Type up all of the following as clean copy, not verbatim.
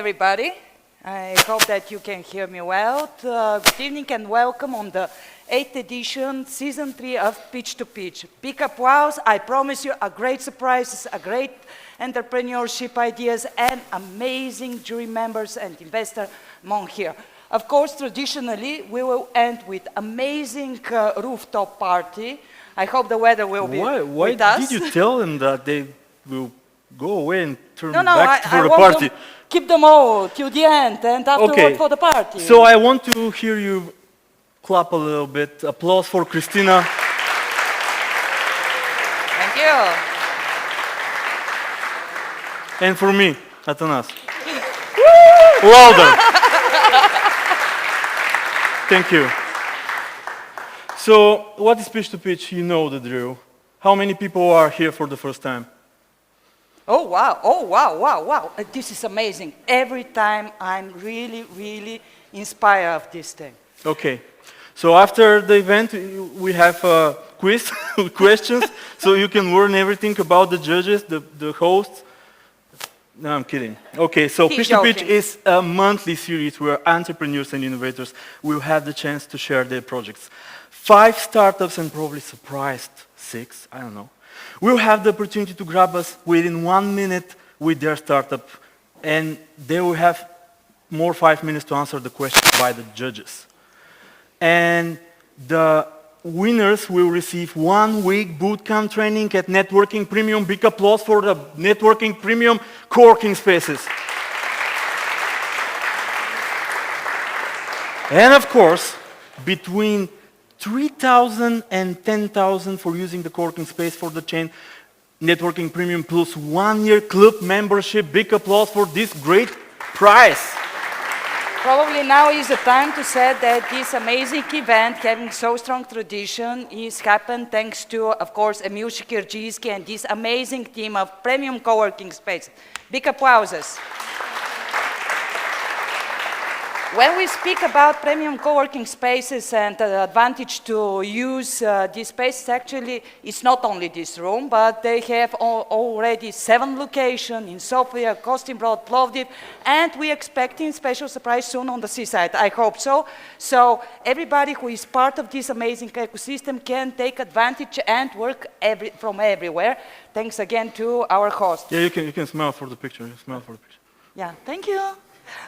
everybody. I hope that you can hear me well. Good evening and welcome on the 8th edition, Season 3 of Pitch2Pitch. Big applause. I promise you a great surprises, a great entrepreneurship ideas, and amazing jury members and investors among here. Of course, traditionally, we will end with amazing rooftop party. I hope the weather will be with us. Why did you tell them that they will go away and turn back I for the want party? to keep them all till the end and afterward for the party. So I want to hear you clap a little bit. Applause for Christina. Thank you. And for me, Atanas. Louder. Thank you. So, what is Pitch2Pitch? You know the drill. How many people are here for the first time? Oh, wow. Oh, wow, wow, wow. This is amazing. Every time I'm really, really inspired of this thing. Okay. So after the event, we have a quiz, questions, so you can learn everything about the judges, the hosts. No, I'm kidding. Okay, so Pitch2Pitch is a monthly series where entrepreneurs and innovators will have the chance to share their projects. 5 startups and probably surprised 6, I don't know, will have the opportunity to grab us within 1 minute with their startup, and they will have more 5 minutes to answer the questions by the judges. And the winners will receive 1 week bootcamp training at Netwokring Premium. Big applause for the Netwokring Premium co-working spaces. And of course, between 3,000 and 10,000 for using the co-working space for the chain Netwokring Premium plus 1 year club membership. Big applause for this great prize. Probably now is the time to say that this amazing event, having so strong tradition, is happened thanks to, of course, Emil Shikirjizki and this amazing team of premium co-working space. Big applauses. When we speak about premium co-working spaces and the advantage to use these spaces, actually, it's not only this room, but they have already 7 locations in Sofia, Kostinbrod, Plovdiv, and we're expecting special surprise soon on the seaside. I hope so. So everybody who is part of this amazing ecosystem can take advantage and work from everywhere. Thanks again to our host. Yeah, you can smile for the picture. Smile for the picture. Yeah, thank you.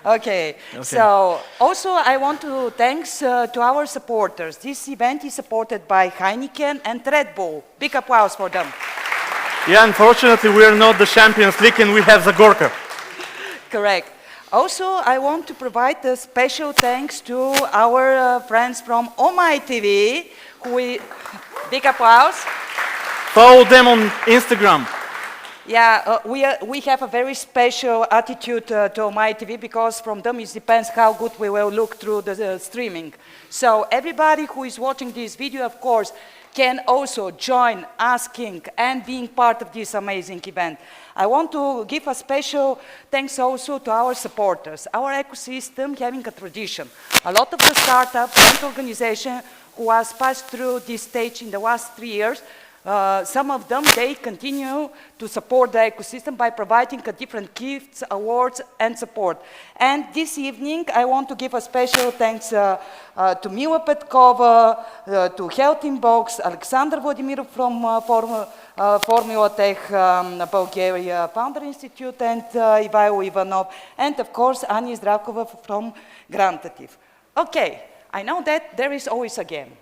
Okay, so also I want to thanks to our supporters. This event is supported by Heineken and Red Bull. Big applause for them. Yeah, unfortunately we are not the Champions League and we have the Gurko. Correct. Also, I want to provide a special thanks to our friends from Omai.TV, big applause. Follow them on Instagram. Yeah, we have a very special attitude to Omai.TV because from them it depends how good we will look through the streaming. So everybody who is watching this video, of course, can also join asking and being part of this amazing event. I want to give a special thanks also to our supporters. Our ecosystem having a tradition. A lot of the startups and organizations who has passed through this stage in the last 3 years, some of them, they continue to support the ecosystem by providing different gifts, awards, and support. And this evening, I want to give a special thanks to Mila Petkova, to Health Inbox, Alexander Vladimirov from Formula Tech, Bulgaria Founder Institute, and Ivailo Ivanov, and of course, Anya Zdravkova from Grantative. Okay, I know that there is always a game.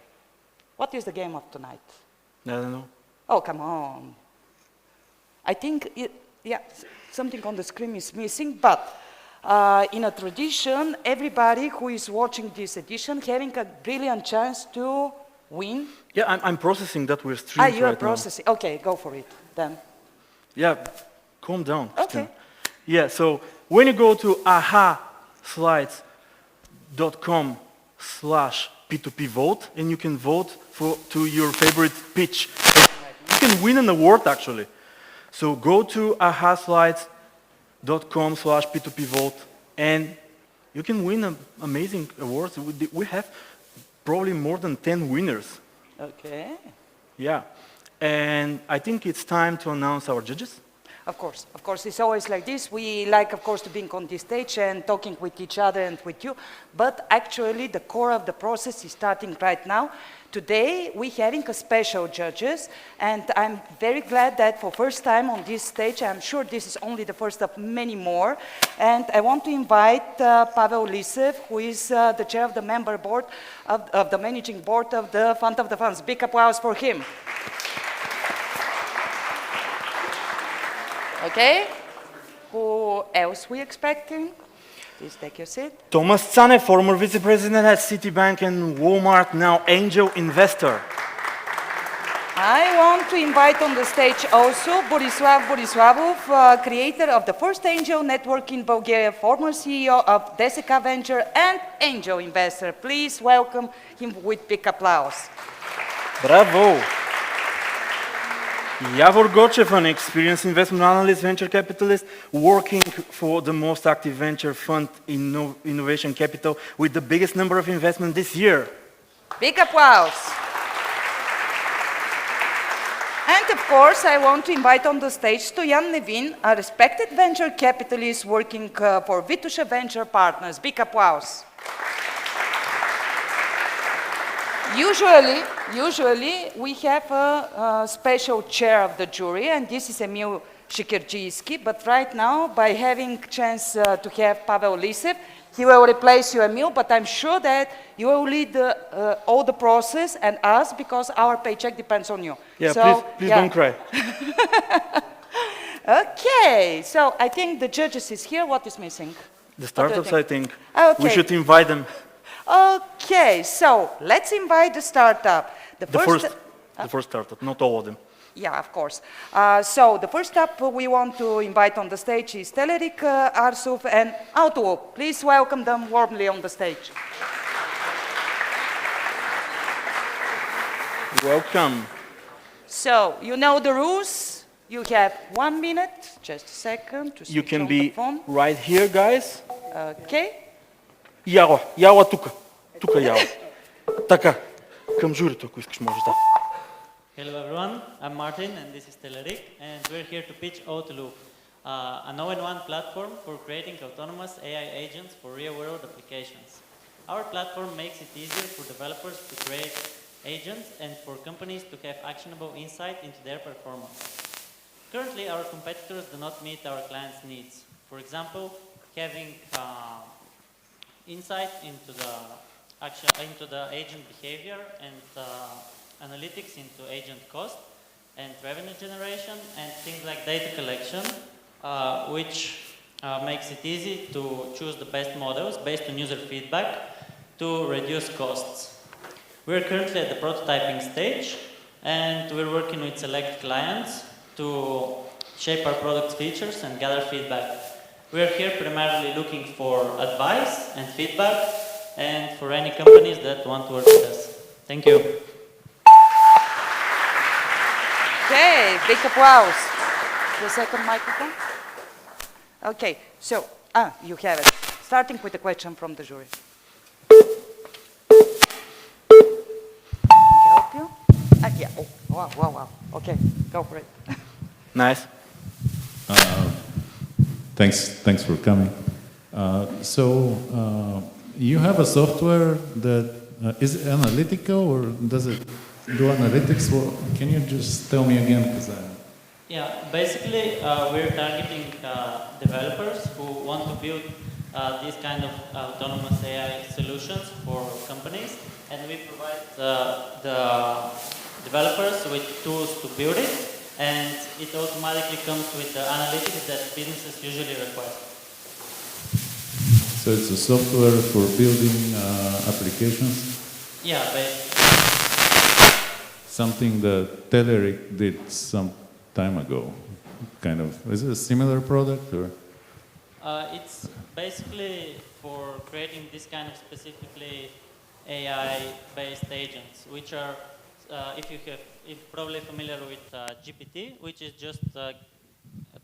What is the game of tonight? I don't know. Oh, come on. I think, something on the screen is missing, but in a tradition, everybody who is watching this edition having a brilliant chance to win. Yeah, I'm processing that we're streaming you are right processing. now. Okay, go for it then. Yeah, calm down. Okay. Yeah, so when you go to ahaslides.com/P2P vote, and you can vote to your favorite pitch. You can win an award, actually. So go to ahaslides.com/P2P vote, and you can win amazing awards. We have probably more than 10 winners. Okay. Yeah. And I think it's time to announce our judges. Of course, it's always like this. We like, of course, to be on this stage and talking with each other and with you, but actually the core of the process is starting right now. Today, we're having a special judges, and I'm very glad that for first time on this stage, I'm sure this is only the first of many more, and I want to invite Pavel Lisev, who is the chair of the member board, of the managing board of the Fund of the Funds. Big applause for him. Okay, who else we expecting? Please take your seat. Thomas Tsane, former vice president at Citibank and Walmart, now angel investor. I want to invite on the stage also Borislav Borislavov, creator of the first angel network in Bulgaria, former CEO of Deseka Venture and angel investor. Please welcome him with big applause. Bravo! Javor Gochev, an experienced investment analyst, venture capitalist, working for the most active venture fund in innovation capital with the biggest number of investments this year. Big applause. And of course, I want to invite on the stage Stoyan Nevin, a respected venture capitalist working for Vitusha Venture Partners. Big applause. Usually, we have a special chair of the jury, and this is Emil Shikirjiyski, but right now, by having chance to have Pavel Lisev, he will replace you, Emil, but I'm sure that you will lead all the process and us, because our paycheck depends on you. Yeah, so, please don't cry. Okay, so I think the judges is here. What is missing? The startups, I think. Okay. We should invite them. Okay, so let's invite the startup. The first startup, not all of them. Yeah, of course. So the first up we want to invite on the stage is Telerik Arsuf and Outlook. Please welcome them warmly on the stage. Welcome. So, you know the rules. You have 1 minute, just a second, to switch You can on the be phone. right here, guys. Okay. Яла тука. Тука Яла. Така. Към журито, ако искаш, можеш да. Hello everyone, I'm Martin and this is Telerik, and we're here to pitch Outlook, an all-in-one platform for creating autonomous AI agents for real-world applications. Our platform makes it easier for developers to create agents and for companies to have actionable insight into their performance. Currently, our competitors do not meet our clients' needs. For example, having insight into the agent behavior and analytics into agent cost and revenue generation and things like data collection, which makes it easy to choose the best models based on user feedback to reduce costs. We're currently at the prototyping stage, and we're working with select clients to shape our product features and gather feedback. We're here primarily looking for advice and feedback, and for any companies that want to work with us. Thank you. Okay, big applause. The second microphone. Okay, so, you have it. Starting with a question from the jury. Can I help you? Yeah, oh, wow. Okay, go for it. Nice. Thanks for coming. You have a software that is it analytical or does it do analytics? Well, can you just tell me again? Yeah, basically we're targeting developers who want to build these kind of autonomous AI solutions for companies, and we provide the developers with tools to build it, and it automatically comes with the analytics that businesses usually require. So it's a software for building applications? Yeah, basically. Something that Telerik did some time ago, kind of. Is it a similar product or? It's basically for creating this kind of specifically AI-based agents, which are, if you're probably familiar with GPT, which is just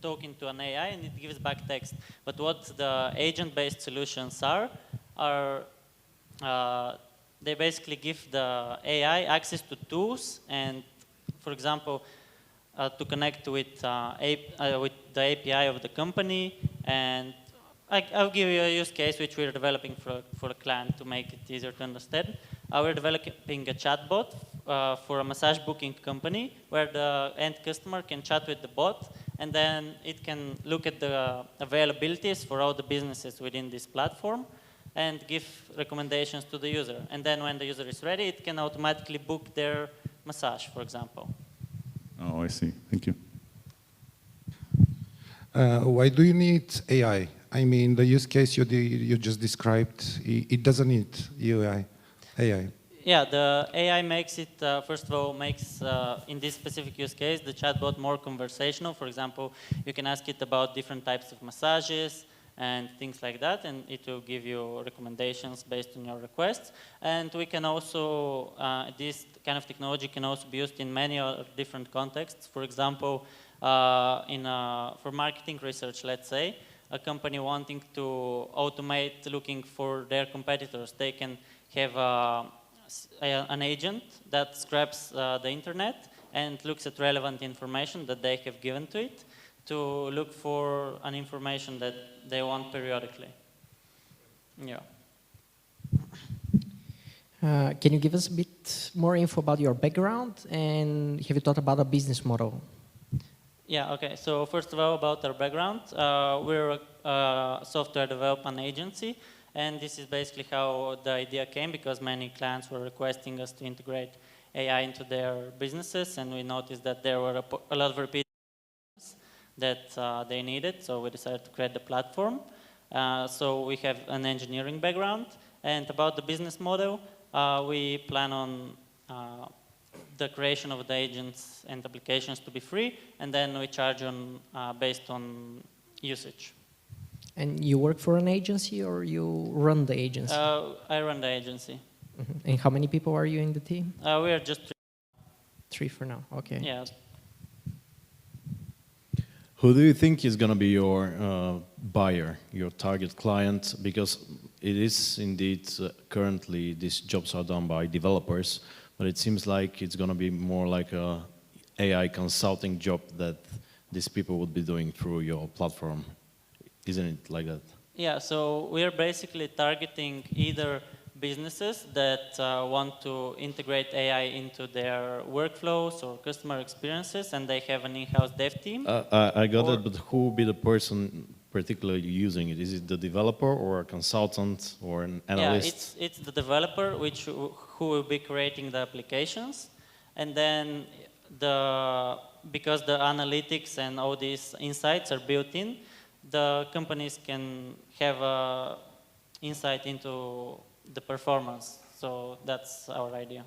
talking to an AI and it gives back text. But what the agent-based solutions are they basically give the AI access to tools and, for example, to connect with the API of the company. And I'll give you a use case which we're developing for a client to make it easier to understand. We're developing a chatbot for a massage booking company where the end customer can chat with the bot, and then it can look at the availabilities for all the businesses within this platform and give recommendations to the user. And then when the user is ready, it can automatically book their massage, for example. Oh, I see. Thank you. Why do you need AI? I mean, the use case you just described, it doesn't need AI. Yeah, the AI makes it, first of all, makes, in this specific use case, the chatbot more conversational. For example, you can ask it about different types of massages and things like that, and it will give you recommendations based on your requests. And we can also, this kind of technology can also be used in many other different contexts. For example, for marketing research, let's say, a company wanting to automate looking for their competitors, they can have an agent that scrapes the internet and looks at relevant information that they have given to it to look for an information that they want periodically. Yeah. Can you give us a bit more info about your background, and have you thought about a business model? Yeah, okay. So first of all, about our background, we're a software development agency, and this is basically how the idea came, because many clients were requesting us to integrate AI into their businesses, and we noticed that there were a lot of repeat that they needed, so we decided to create the platform. So we have an engineering background, and about the business model, we plan on the creation of the agents and applications to be free, and then we charge on based on usage. And you work for an agency, or you run the agency? I run the agency. Mm-hmm. And how many people are you in the team? We are just 3. 3 for now, okay. Yeah. Who do you think is going to be your buyer, your target client? Because it is indeed currently these jobs are done by developers, but it seems like it's going to be more like a AI consulting job that these people would be doing through your platform. Isn't it like that? Yeah, so we're basically targeting either businesses that want to integrate AI into their workflows or customer experiences, and they have an in-house dev team. I got it, but who will be the person particularly using it? Is it the developer or a consultant or an analyst? Yeah, it's the developer who will be creating the applications, and then because the analytics and all these insights are built in, the companies can have insight into the performance. So that's our idea.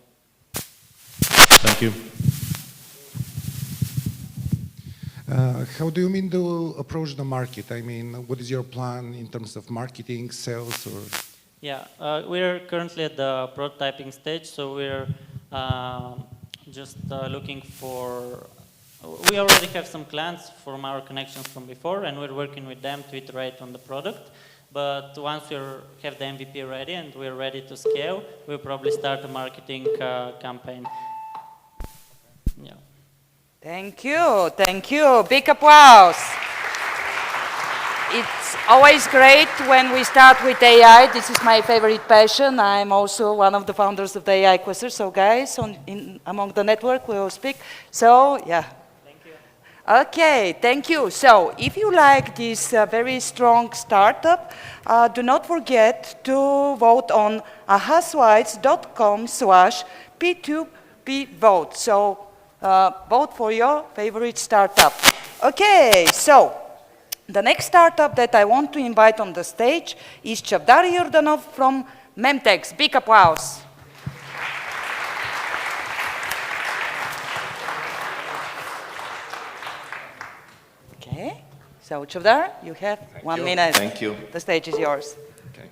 Thank you. How do you mean to approach the market? I mean, what is your plan in terms of marketing, sales, or? Yeah, we're currently at the prototyping stage, so we're just looking for. We already have some clients from our connections from before, and we're working with them to iterate on the product. But once we have the MVP ready and we're ready to scale, we'll probably start a marketing campaign. Yeah. Thank you, thank you. Big applause. It's always great when we start with AI. This is my favorite passion. I'm also one of the founders of the AI Cluster. So guys, among the network, we will speak. So, yeah. Okay, thank you. So, if you like this very strong startup, do not forget to vote on ahaswipes.com/P2P vote. So, vote for your favorite startup. Okay, so the next startup that I want to invite on the stage is Chavdar Yordanov from Memtex. Big applause. Okay, so Chavdar, you have 1 minute. Thank you. The stage is yours. Okay,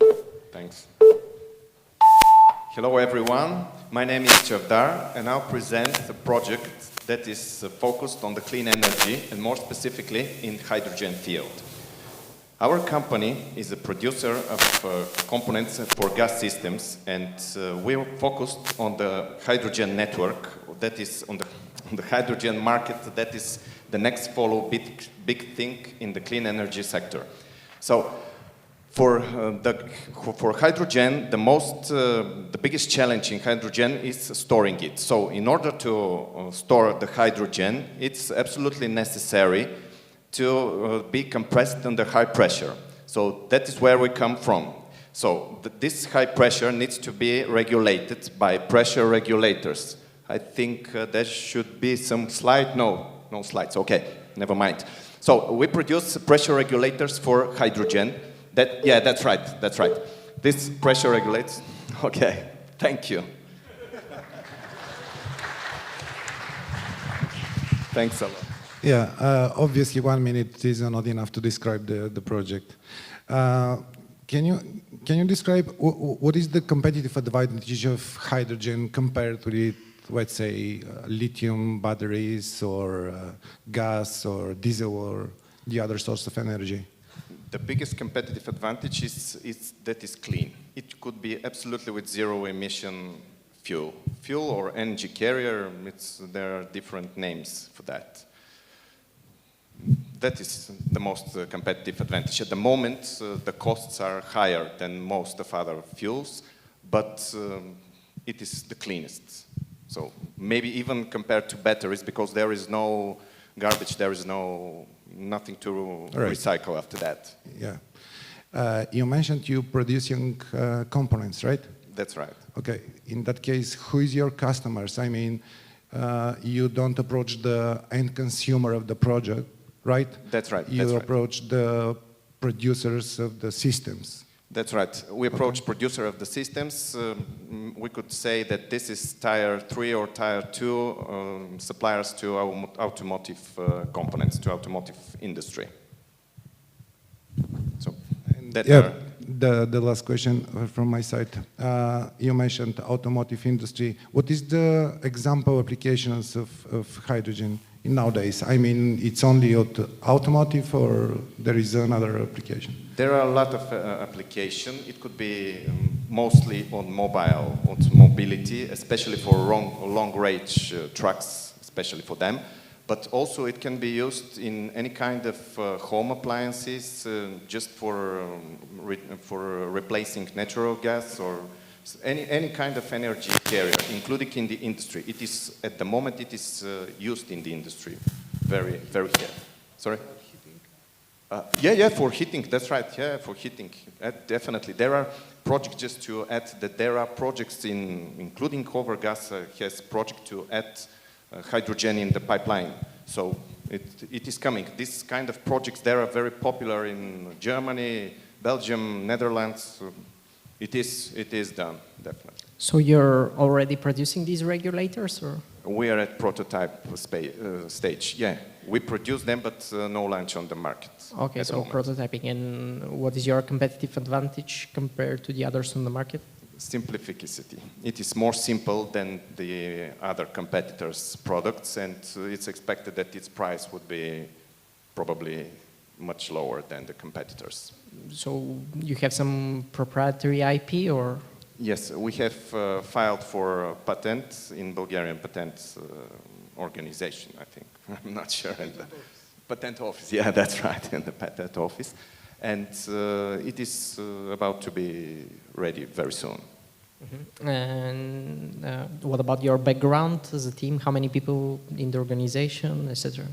thanks. Hello everyone, my name is Chavdar, and I'll present a project that is focused on the clean energy, and more specifically in hydrogen field. Our company is a producer of components for gas systems, and we're focused on the hydrogen network that is on the on the hydrogen market. That is the next big thing in the clean energy sector. So for hydrogen, the biggest challenge in hydrogen is storing it. So in order to store the hydrogen, it's absolutely necessary to be compressed under high pressure. So that is where we come from. So this high pressure needs to be regulated by pressure regulators. I think there should be some slide. No slides. Okay, never mind. So we produce pressure regulators for hydrogen. That's right. This pressure regulates. Okay, thank you. Thanks a lot. Yeah, obviously 1 minute is not enough to describe the project. Can you describe what is the competitive advantage of hydrogen compared to the, let's say, lithium batteries or gas or diesel or the other source of energy? The biggest competitive advantage is that it's clean. It could be absolutely with zero emission fuel or energy carrier. There are different names for that. That is the most competitive advantage. At the moment, the costs are higher than most of other fuels, but it is the cleanest. So maybe even compared to batteries, because there is no garbage, there is nothing to recycle after that. Yeah. You mentioned you producing components, right? That's right. Okay. In that case, who is your customers? I mean, you don't approach the end consumer of the project, right? That's right. You approach the producers of the systems. That's right. We approach producer of the systems. We could say that this is tier 3 or tier 2 suppliers to automotive components, to automotive industry. So the last question from my side. You mentioned automotive industry. What is the example applications of hydrogen nowadays? I mean, it's only automotive or there is another application? There are a lot of applications. It could be mostly on mobility, especially for long-range trucks, especially for them. But also it can be used in any kind of home appliances, just for replacing natural gas or any kind of energy carrier, including in the industry. It is, at the moment, it is used in the industry very, very here. Sorry? For heating, that's right, for heating, definitely. There are projects, just to add, that there are projects including Overgas has project to add hydrogen in the pipeline. So it is coming. This kind of projects, they are very popular in Germany, Belgium, Netherlands. It is done, definitely. So you're already producing these regulators, or? We are at prototype stage, yeah. We produce them, but no launch on the market. Okay, so prototyping. And what is your competitive advantage compared to the others on the market? Simplicity. It is more simple than the other competitors' products, and it's expected that its price would be probably much lower than the competitors. So you have some proprietary IP, or? Yes, we have filed for a patent in Bulgarian patent organization, I think. I'm not sure. In the patent office. Yeah, that's right, in the patent office. And it is about to be ready very soon. Mm-hmm. And what about your background as a team? How many people in the organization, etc.?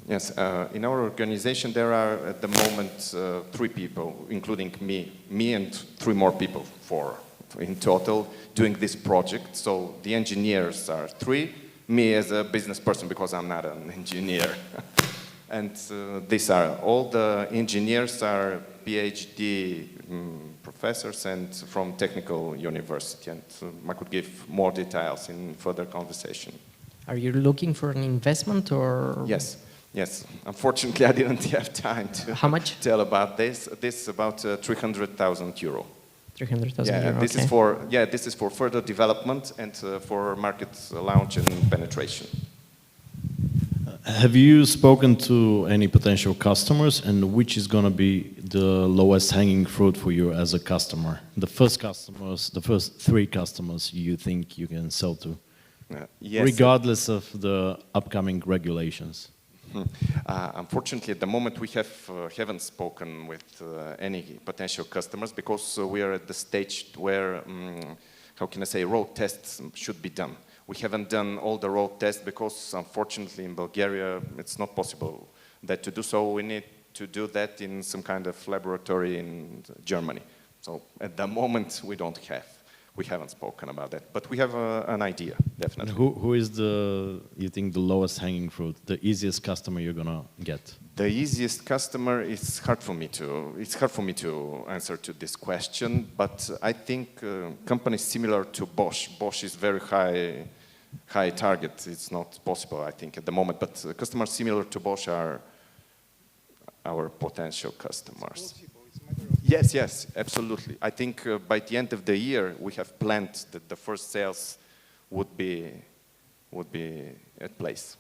Yes, in our organization there are at the moment 3 people, including me and 3 more people, 4 in total, doing this project. So the engineers are 3, me as a business person because I'm not an engineer. And these are all the engineers are PhD professors and from technical university, and I could give more details in further conversation. Are you looking for an investment or? Yes. Unfortunately, I didn't have time to tell about this. This is about 300,000 euro. 300,000 euro. This is for further development and for market launch and penetration. Have you spoken to any potential customers, and which is going to be the lowest hanging fruit for you as a customer? The first 3 customers you think you can sell to? Yes. regardless of the upcoming regulations? Unfortunately, at the moment, we haven't spoken with any potential customers because we are at the stage where, how can I say, road tests should be done. We haven't done all the road tests because, unfortunately, in Bulgaria, it's not possible that to do so. We need to do that in some kind of laboratory in Germany. So at the moment, we haven't spoken about that, but we have an idea, definitely. Who is you think, the lowest hanging fruit, the easiest customer you're gonna get? The easiest customer, it's hard for me to answer to this question, but I think companies similar to Bosch. Bosch is very high target. It's not possible, I think, at the moment, but customers similar to Bosch are our potential customers. Yes, absolutely. I think by the end of the year, we have planned that the first sales would be at place.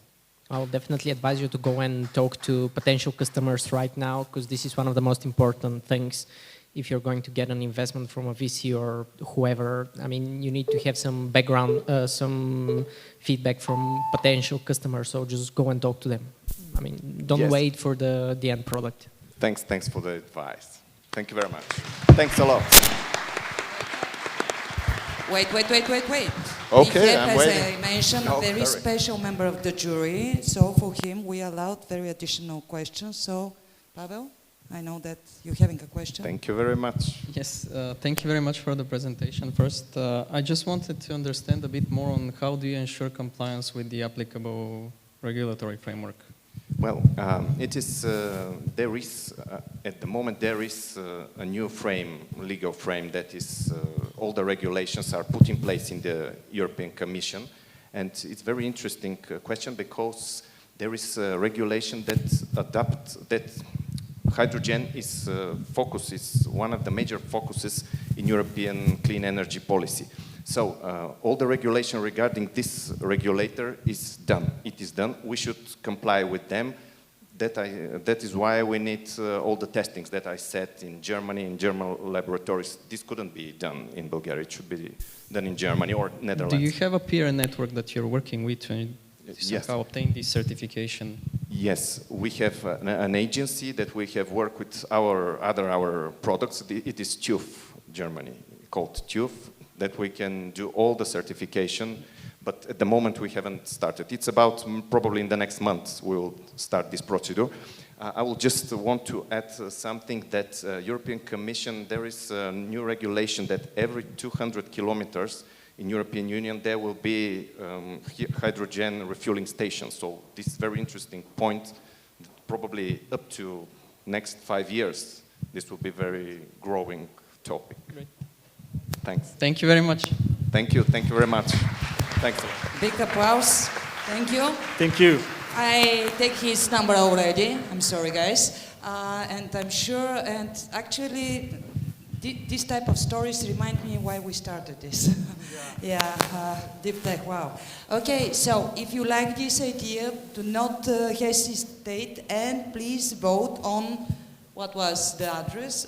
I'll definitely advise you to go and talk to potential customers right now, because this is one of the most important things. If you're going to get an investment from a VC or whoever, I mean, you need to have some background, some feedback from potential customers. So just go and talk to them. I mean, don't wait for the end product. Thanks for the advice. Thank you very much. Thanks a lot. Wait. Okay, we have, I'm as waiting. I mentioned, a very special member of the jury. So for him, we allowed very additional questions. So, Pavel, I know that you're having a question. Thank you very much. Yes, thank you very much for the presentation. First, I just wanted to understand a bit more on how do you ensure compliance with the applicable regulatory framework? Well, it is, there is, at the moment, there is a new legal frame that is, all the regulations are put in place in the European Commission. And it's very interesting question because there is a regulation that hydrogen is one of the major focuses in European clean energy policy. So all the regulation regarding this regulator is done. It is done. We should comply with them. That is why we need all the testings that I said in Germany, in German laboratories. This couldn't be done in Bulgaria. It should be done in Germany or Netherlands. Do you have a peer network that you're working with to somehow obtain this certification? Yes, we have an agency that we have worked with our products. It is TÜV, Germany, called TÜV, that we can do all the certification, but at the moment we haven't started. It's about probably in the next month we will start this procedure. I will just want to add something that European Commission, there is a new regulation that every 200 kilometers in European Union there will be hydrogen refueling stations. So this is a very interesting point. Probably up to next 5 years, this will be very growing topic. Great. Thanks. Thank you very much. Thank you very much. Thanks a lot. Big applause. Thank you. Thank you. I take his number already. I'm sorry, guys. And I'm sure, and actually, this type of stories remind me why we started this. Deep tech, wow. Okay, so if you like this idea, do not hesitate and please vote on, what was the address?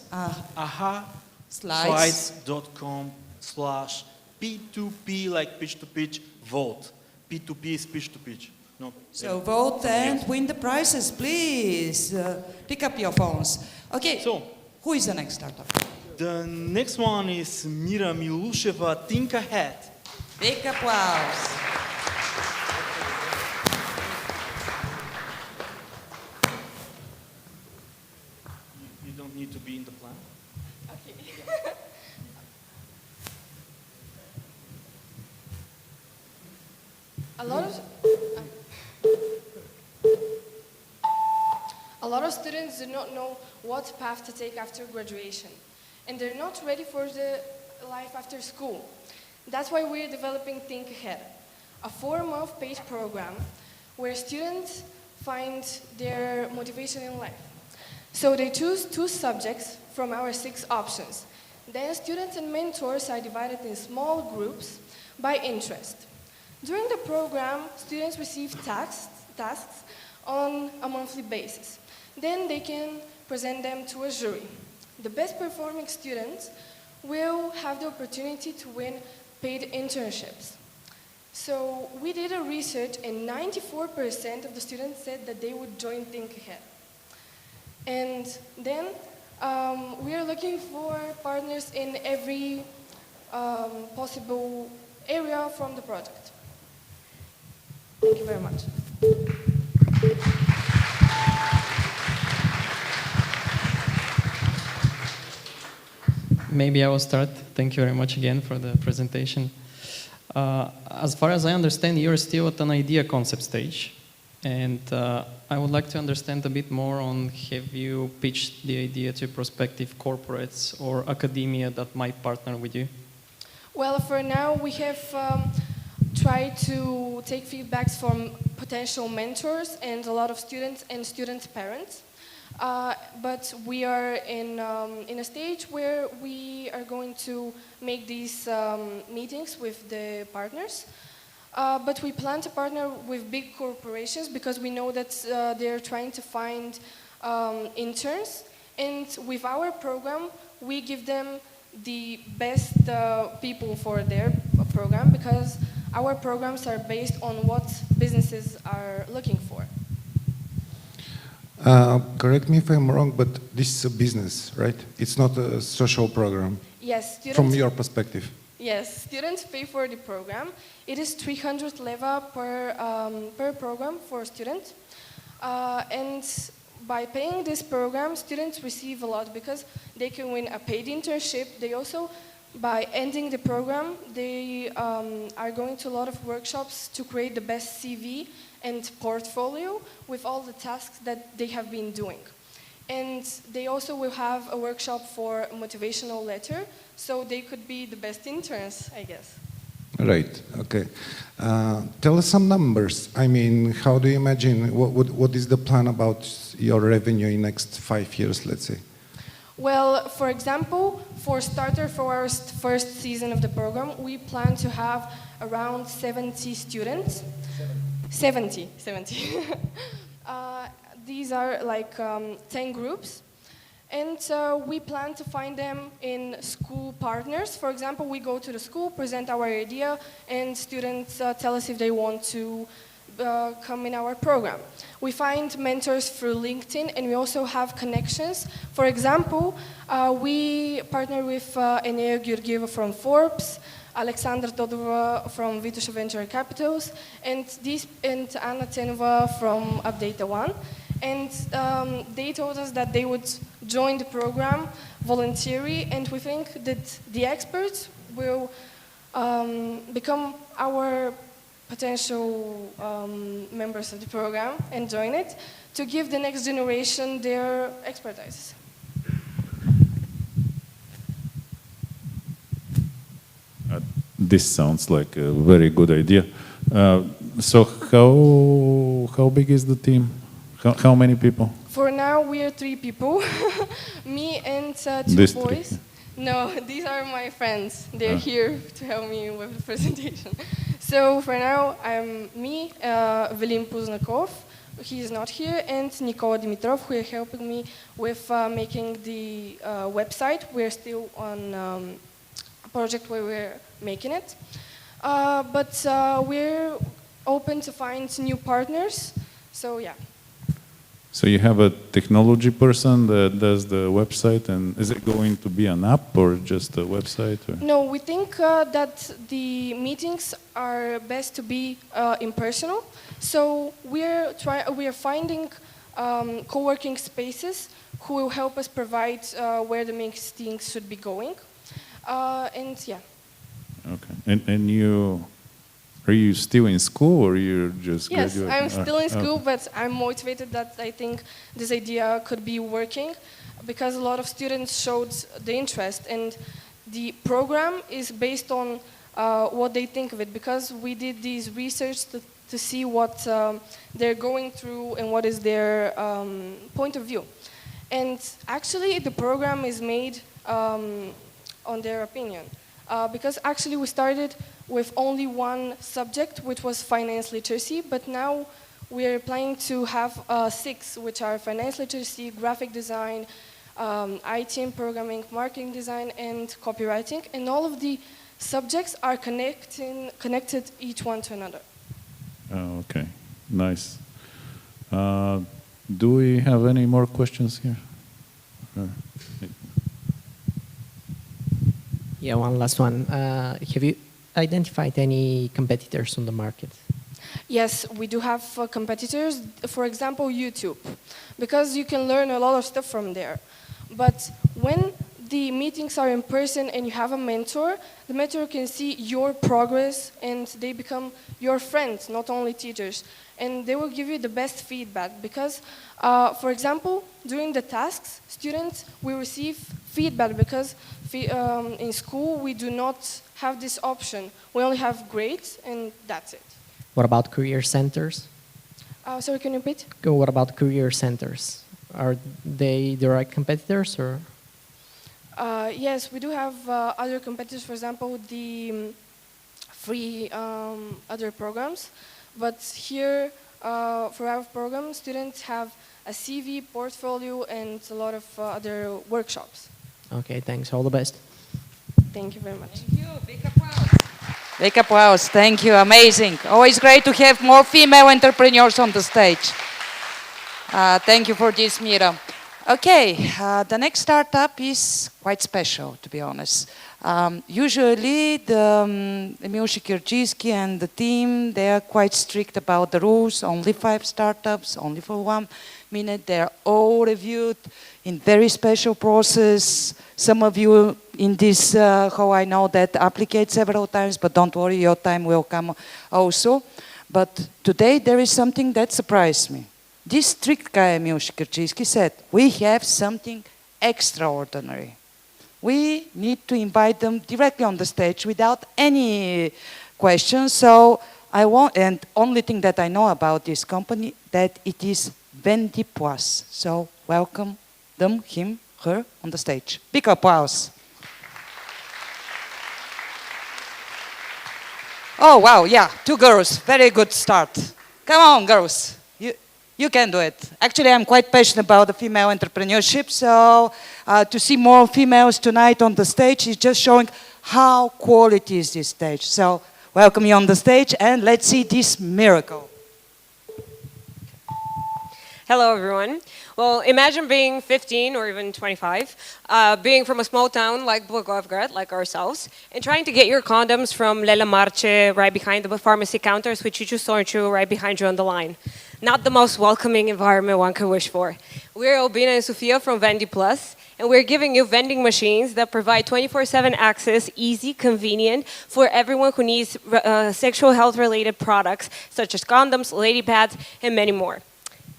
Slides.com/P2P, like pitch to pitch, vote. P2P is pitch to pitch. No. So vote and win the prizes, please. Pick up your phones. Okay, So, who is the next startup? the next one is Mira Milusheva, Think Ahead. Big applause. You don't need to be in the plan. A lot of students do not know what path to take after graduation, and they're not ready for the life after school. That's why we're developing Think Ahead, a 4-month paid program where students find their motivation in life. So they choose 2 subjects from our 6 options. Then students and mentors are divided in small groups by interest. During the program, students receive tasks on a monthly basis. Then they can present them to a jury. The best performing students will have the opportunity to win paid internships. So we did a research and 94% of the students said that they would join Think Ahead. And then we are looking for partners in every possible area from the project. Thank you very much. Maybe I will start. Thank you very much again for the presentation. As far as I understand, you're still at an idea concept stage. And I would like to understand a bit more on, have you pitched the idea to prospective corporates or academia that might partner with you? Well, for now, we have tried to take feedbacks from potential mentors and a lot of students and students' parents. But we are in a stage where we are going to make these meetings with the partners. But we plan to partner with big corporations because we know that they're trying to find interns. And with our program, we give them the best people for their program because our programs are based on what businesses are looking for. Correct me if I'm wrong, but this is a business, right? It's not a social program. Yes, students. From your perspective. Yes, students pay for the program. It is 300 leva per program for students. And by paying this program, students receive a lot because they can win a paid internship. They also, by ending the program, they are going to a lot of workshops to create the best CV and portfolio with all the tasks that they have been doing. And they also will have a workshop for a motivational letter, so they could be the best interns, I guess. Right, okay. Tell us some numbers. I mean, how do you imagine, what is the plan about your revenue in next 5 years, let's say? Well, for example, for starter for our first season of the program, we plan to have around 70 students. 70. These are like 10 groups. And we plan to find them in school partners. For example, we go to the school, present our idea, and students tell us if they want to come in our program. We find mentors through LinkedIn, and we also have connections. For example, we partner with Enea Georgieva from Forbes, Alexandra Todorova from Vitusha Venture Capitals, and Anna Tenova from Update One. And they told us that they would join the program voluntarily, and we think that the experts will become our potential members of the program and join it to give the next generation their expertise. This sounds like a very good idea. So how big is the team? How many people? For now, we are 3 people. Me and 2 These boys. 3. No, these are my friends. They're here to help me with the presentation. So for now, I'm me, Velim Puznakov, he is not here, and Nikola Dimitrov, who are helping me with making the website. We're still on a project where we're making it. But we're open to find new partners, so yeah. So you have a technology person that does the website, and is it going to be an app or just a website? Or? No, we think that the meetings are best to be impersonal. So we are finding co-working spaces who will help us provide where the meetings should be going, and yeah. Okay, and are you still in school or you're just graduating? Yes, I'm still in school, but I'm motivated that I think this idea could be working because a lot of students showed the interest, and the program is based on what they think of it, because we did these research to see what they're going through and what is their point of view. And actually the program is made on their opinion. Because actually we started with only one subject, which was finance literacy, but now we're planning to have 6, which are finance literacy, graphic design, IT and programming, marketing design, and copywriting. And all of the Subjects are connected each one to another. Oh, okay, nice. Do we have any more questions here? Yeah, one last one. Have you identified any competitors on the market? Yes, we do have competitors, for example, YouTube, because you can learn a lot of stuff from there. But when the meetings are in person and you have a mentor, the mentor can see your progress and they become your friends, not only teachers. And they will give you the best feedback because, for example, during the tasks, students will receive feedback because in school we do not have this option. We only have grades and that's it. What about career centers? Sorry, can you repeat? What about career centers? Are they direct competitors or? Yes, we do have other competitors, for example, the free other programs. But here, for our program, students have a CV, portfolio, and a lot of other workshops. Okay, thanks. All the best. Thank you very much. Thank you. Big applause. Big applause. Thank you. Amazing. Always great to have more female entrepreneurs on the stage. Thank you for this, Mira. Okay, the next startup is quite special, to be honest. Usually, Emil Sikierczycki and the team, they are quite strict about the rules. Only 5 startups, only for 1 minute. They are all reviewed in very special process. Some of you in this how I know that applicate several times, but don't worry, your time will come also. But today there is something that surprised me. This strict guy, Emil Sikierczycki, said, we have something extraordinary. We need to invite them directly on the stage without any questions. So I want, and only thing that I know about this company, that it is Wendy Plus. So welcome them, him, her on the stage. Big applause. Oh, wow, yeah, 2 girls, very good start. Come on, girls. You can do it. Actually, I'm quite passionate about the female entrepreneurship, so to see more females tonight on the stage is just showing how quality is this stage. So welcome you on the stage and let's see this miracle. Hello, everyone. Well, imagine being 15 or even 25, being from a small town like Blagoevgrad, like ourselves, and trying to get your condoms from Lela Marche right behind the pharmacy counters, which you just saw right behind you on the line. Not the most welcoming environment one could wish for. We're Albina and Sofia from Vendy Plus, and we're giving you vending machines that provide 24/7 access, easy, convenient, for everyone who needs sexual health-related products, such as condoms, lady pads, and many more.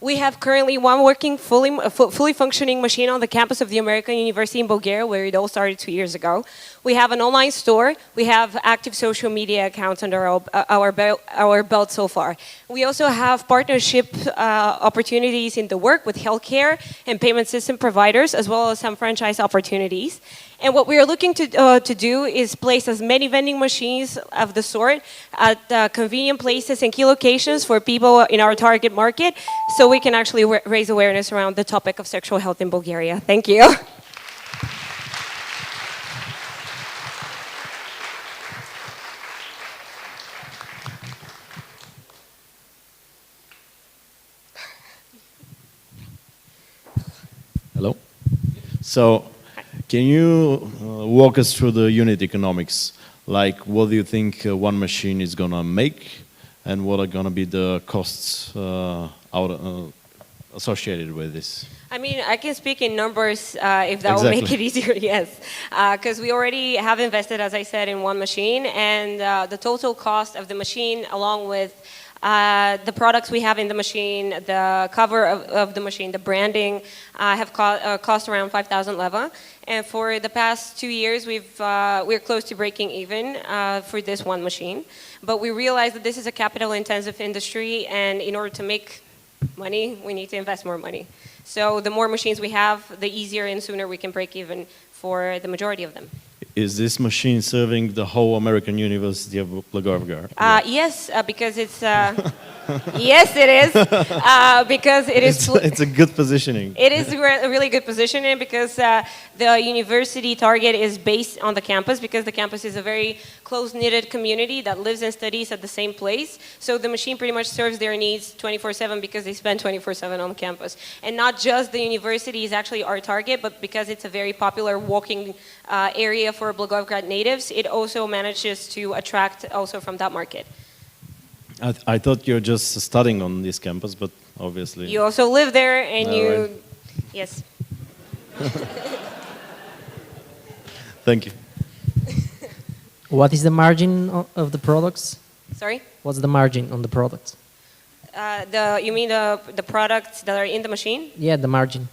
We have currently one working, fully functioning machine on the campus of the American University in Bulgaria, where it all started 2 years ago. We have an online store. We have active social media accounts under our belt so far. We also have partnership opportunities in the work with healthcare and payment system providers, as well as some franchise opportunities. And what we are looking to do is place as many vending machines of the sort at convenient places and key locations for people in our target market, so we can actually raise awareness around the topic of sexual health in Bulgaria. Thank you. Hello. So, can you walk us through the unit economics? Like, what do you think one machine is gonna make, and what are gonna be the costs associated with this? I mean, I can speak in numbers if that will make it easier, yes. Because we already have invested, as I said, in one machine, and the total cost of the machine, along with the products we have in the machine, the cover of the machine, the branding, have cost around 5,000 leva. And for the past 2 years, we're close to breaking even for this one machine. But we realize that this is a capital-intensive industry, and in order to make money, we need to invest more money. So the more machines we have, the easier and sooner we can break even for the majority of them. Is this machine serving the whole American University of Blagoevgrad? Yes, because it's yes, it is because it is. It's a good positioning. It is a really good positioning because the university target is based on the campus because the campus is a very close-knitted community that lives and studies at the same place. So the machine pretty much serves their needs 24/7 because they spend 24/7 on campus. And not just the university is actually our target, but because it's a very popular walking area for Blagoevgrad natives, it also manages to attract also from that market. I thought you're just studying on this campus, but obviously... You also live there and All you... right. Yes. Thank you. What is the margin of the products? Sorry? What's the margin on the products? You mean the products that are in the machine? Yeah, the margin.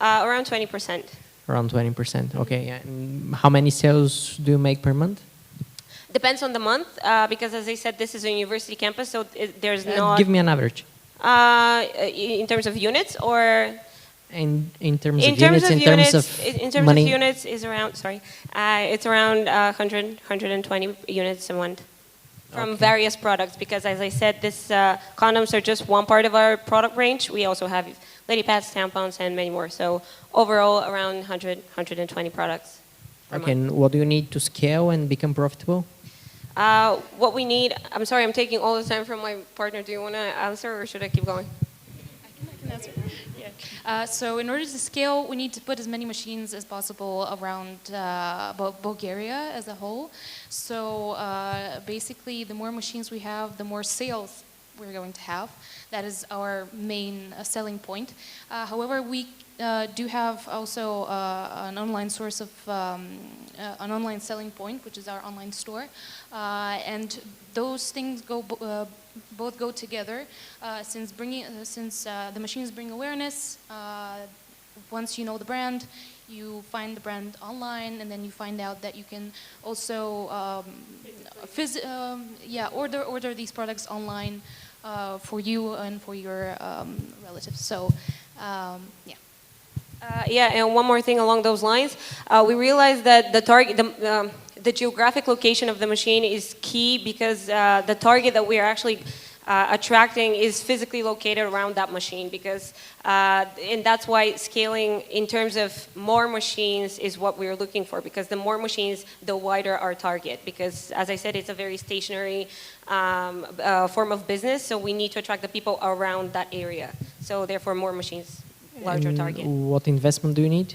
Around 20%. Around 20%. Okay. Yeah. And how many sales do you make per month? Depends on the month, because as I said, this is a university campus, so there's not... Give me an average. In terms of units, or... In terms of units, in terms of money? Of units is around, sorry, it's around 120 units a month from various products, because as I said, this condoms are just one part of our product range. We also have lady pads, tampons, and many more. So overall, around 100, 120 products. Okay, and what do you need to scale and become profitable? What we need, I'm sorry, I'm taking all the time from my partner. Do you want to answer, or should I keep going? I can answer. Yeah. So in order to scale, we need to put as many machines as possible around Bulgaria as a whole. So basically, the more machines we have, the more sales we're going to have. That is our main selling point. However, we do have also an online source of an online selling point, which is our online store, and those things both go together. Since the machines bring awareness, once you know the brand, you find the brand online, and then you find out that you can also order these products online for you and for your relatives. So, yeah. Yeah, and one more thing along those lines. We realized that the geographic location of the machine is key, because the target that we are actually attracting is physically located around that machine, because and that's why scaling in terms of more machines is what we're looking for, because the more machines, the wider our target, because as I said, it's a very stationary form of business, so we need to attract the people around that area. So therefore, more machines. Larger target. What investment do you need?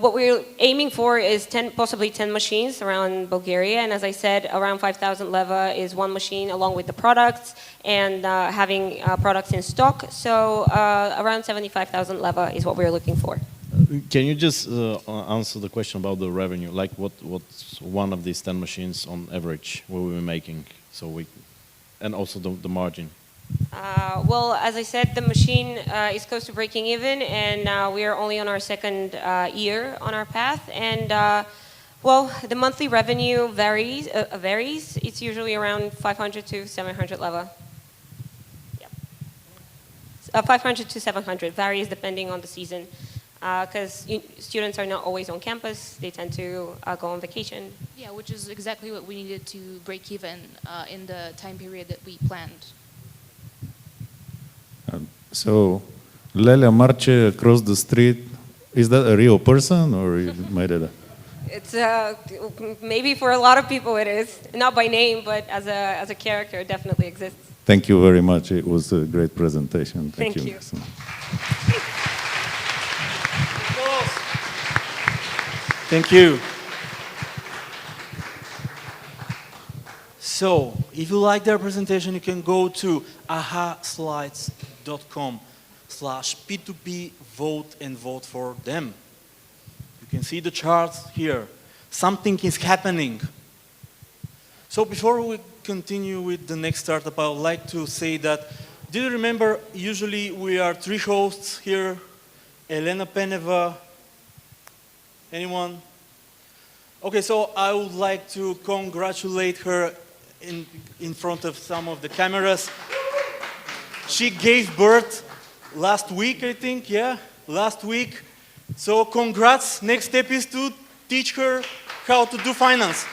What we're aiming for is possibly 10 machines around Bulgaria, and as I said, around 5,000 leva is one machine, along with the products and having products in stock. So around 75,000 leva is what we're looking for. Can you just answer the question about the revenue? Like, what's one of these 10 machines on average will we be making? And also the margin. Well, as I said, the machine is close to breaking even, and we are only on our second year on our path. And well, the monthly revenue varies. It's usually around 500 to 700 leva. Yeah. 500 to 700 varies depending on the season, because students are not always on campus. They tend to go on vacation. Yeah, which is exactly what we needed to break even in the time period that we planned. So, Lelia Marche across the street, is that a real person, or you made it up? It's maybe for a lot of people it is, not by name, but as a character, it definitely exists. Thank you very much. It was a great presentation. Thank you. Thank you. So, if you like their presentation, you can go to ahaslides.com/P2P vote and vote for them. You can see the charts here. Something is happening. So before we continue with the next startup, I would like to say that, do you remember, usually we are 3 hosts here, Elena Peneva, anyone? Okay, so I would like to congratulate her in front of some of the cameras. She gave birth last week, I think, yeah, last week. So congrats. Next step is to teach her how to do finance.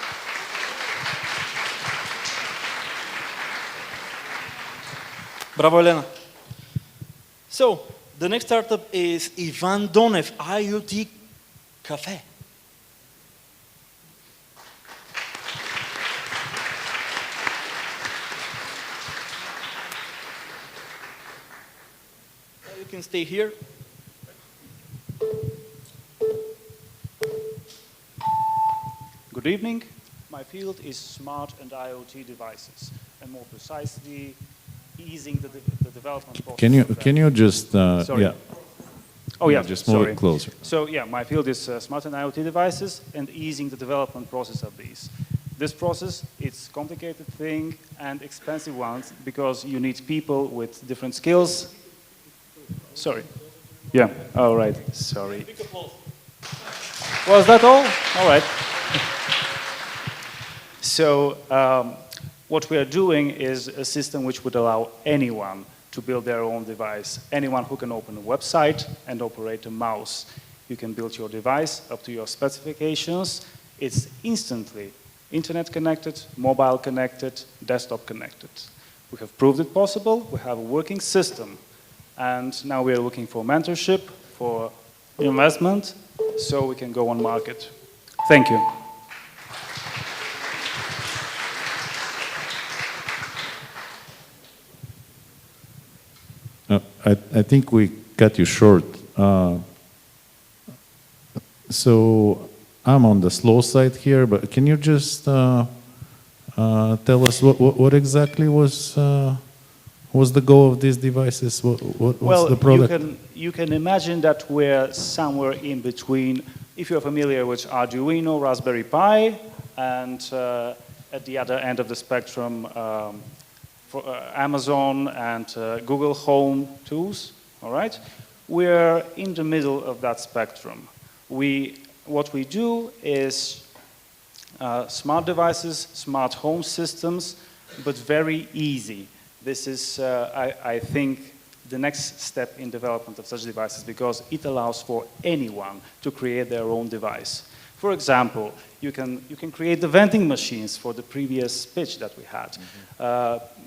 Bravo, Elena. So, the next startup is Ivan Donev, IoT Cafe. You can stay here. Good evening. My field is smart and IoT devices, and more precisely, easing the development process. Can you just sorry. yeah. Oh yeah, just move sorry. it closer. So yeah, my field is smart and IoT devices and easing the development process of these. This process, it's a complicated thing and expensive one because you need people with different skills. Sorry. Yeah, all right, sorry. Was that all? All right. So what we are doing is a system which would allow anyone to build their own device. Anyone who can open a website and operate a mouse. You can build your device up to your specifications. It's instantly internet connected, mobile connected, desktop connected. We have proved it possible. We have a working system. And now we are looking for mentorship, for investment, so we can go on market. Thank you. I think we cut you short. So I'm on the slow side here, but can you just tell us what exactly was the goal of these devices? What's the product? You can imagine that we're somewhere in between. If you're familiar with Arduino, Raspberry Pi, and at the other end of the spectrum, for Amazon and Google Home tools, all right? We're in the middle of that spectrum. What we do is smart devices, smart home systems, but very easy. This is, I think, the next step in development of such devices because it allows for anyone to create their own device. For example, you can create the vending machines for the previous pitch that we had.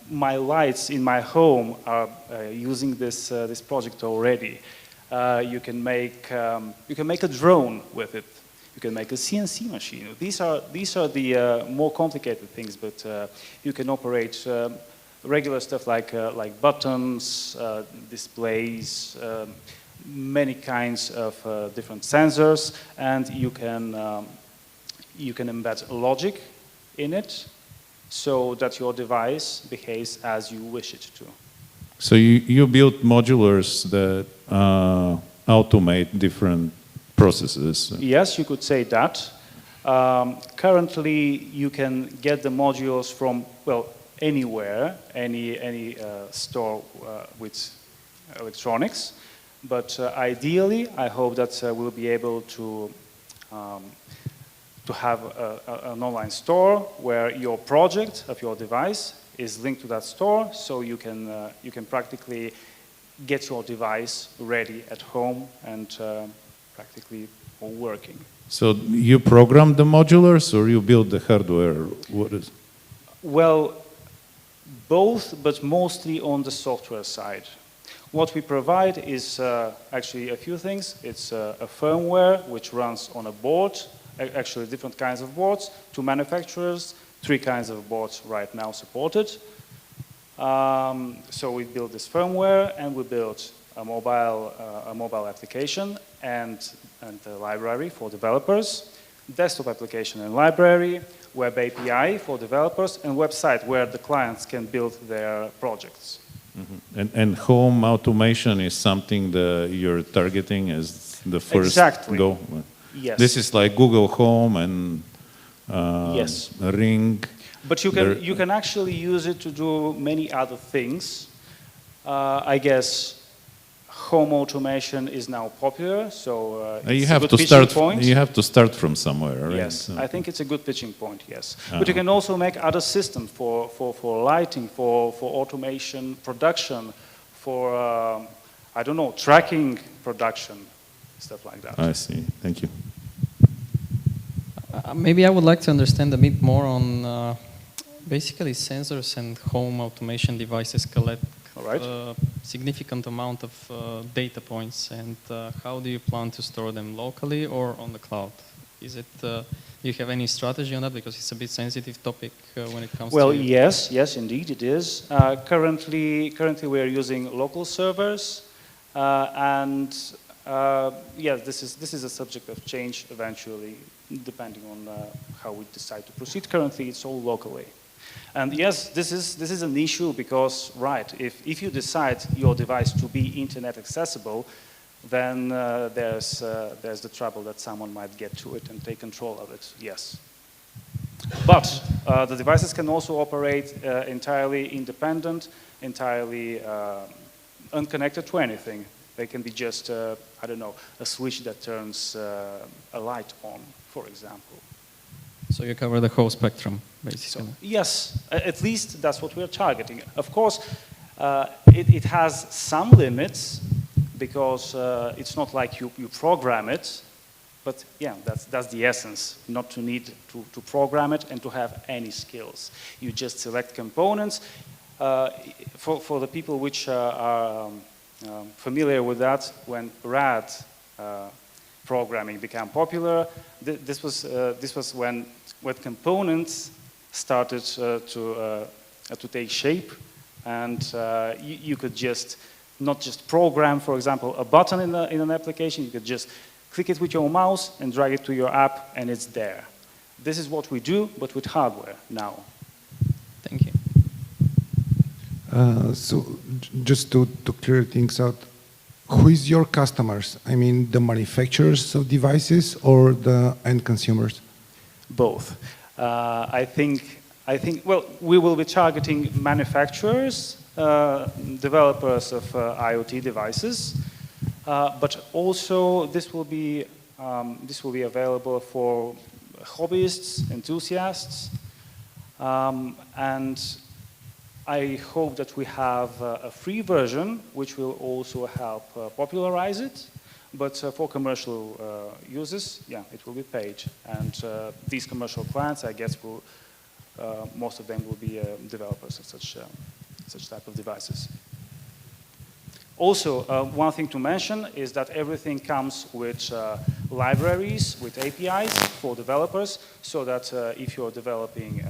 My lights in my home are using this project already. You can make a drone with it. You can make a CNC machine. These are the more complicated things, but you can operate regular stuff like buttons, displays, many kinds of different sensors, and you can embed logic in it so that your device behaves as you wish it to. So you built modulars that automate different processes. Yes, you could say that. Currently, you can get the modules from, well, anywhere, any store with electronics. But ideally, I hope that we'll be able to have an online store where your project of your device is linked to that store, so you can practically get your device ready at home and practically all working. So you program the modulars or you build the hardware? What is? Well, both, but mostly on the software side. What we provide is actually a few things. It's a firmware which runs on a board, actually different kinds of boards, 2 manufacturers, 3 kinds of boards right now supported. So we build this firmware and we build a mobile application and a library for developers, desktop application and library, web API for developers, and website where the clients can build their projects. Mm-hmm. And home automation is something that you're targeting as the first goal? Yes. This is like Google Home and yes. Ring. But you can actually use it to do many other things. I guess home automation is now popular, so you have to start. You have to start from somewhere, right? Yes, so I think it's a good pitching point. Yes, but you can also make other systems for lighting, for automation production, for I don't know, tracking production, stuff like that. I see. Thank you. Maybe I would like to understand a bit more on basically sensors and home automation devices collect a significant amount of data points, and how do you plan to store them locally or on the cloud? Is it, do you have any strategy on that? Because it's a bit sensitive topic when it comes to... Well, yes, indeed it is. Currently we are using local servers, and yeah, this is a subject of change eventually, depending on how we decide to proceed. Currently, it's all locally. And yes, this is an issue because, right, if you decide your device to be internet accessible, then there's the trouble that someone might get to it and take control of it, yes. But the devices can also operate entirely independent, entirely unconnected to anything. They can be just, I don't know, a switch that turns a light on, for example. So you cover the whole spectrum, basically. So, yes, at least that's what we're targeting. Of course, it has some limits because it's not like you program it, but yeah, that's the essence, not to need to program it and to have any skills. You just select components. For the people which are familiar with that, when RAD programming became popular, this was when components started to take shape, and you could just not just program, for example, a button in an application. You could just click it with your mouse and drag it to your app, and it's there. This is what we do, but with hardware now. Thank you. So just to clear things out, who is your customers? I mean, the manufacturers of devices or the end consumers? Both. I think, well, we will be targeting manufacturers, developers of IoT devices, but also this will be available for hobbyists, enthusiasts, and I hope that we have a free version which will also help popularize it. But for commercial users, yeah, it will be paid. And these commercial clients, I guess, most of them will be developers of such type of devices. Also, one thing to mention is that everything comes with libraries, with APIs for developers, so that if you're developing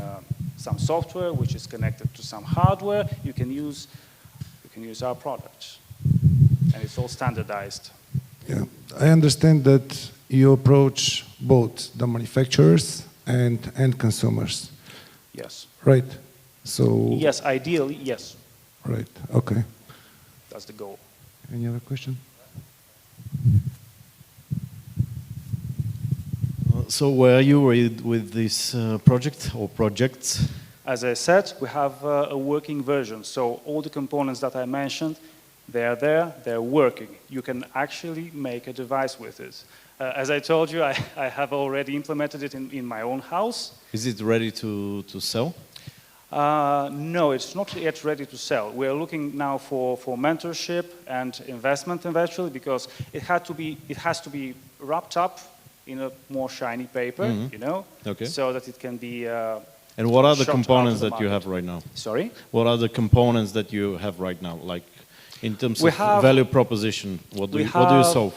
some software which is connected to some hardware, you can use our product, and it's all standardized. Yeah, I understand that you approach both the manufacturers and end consumers. Yes. Right. So. Yes, ideally, yes. Right. Okay. That's the goal. Any other question? So where are you with this project or projects? As I said, we have a working version. So all the components that I mentioned, they are there, they're working. You can actually make a device with it. As I told you, I have already implemented it in my own house. Is it ready to sell? No, it's not yet ready to sell. We're looking now for mentorship and investment eventually, because it has to be wrapped up in a more shiny paper, you know, so that it can be and what are the components that you have right now? Sorry? What are the components that you have right now, like in terms of value proposition? What do you solve?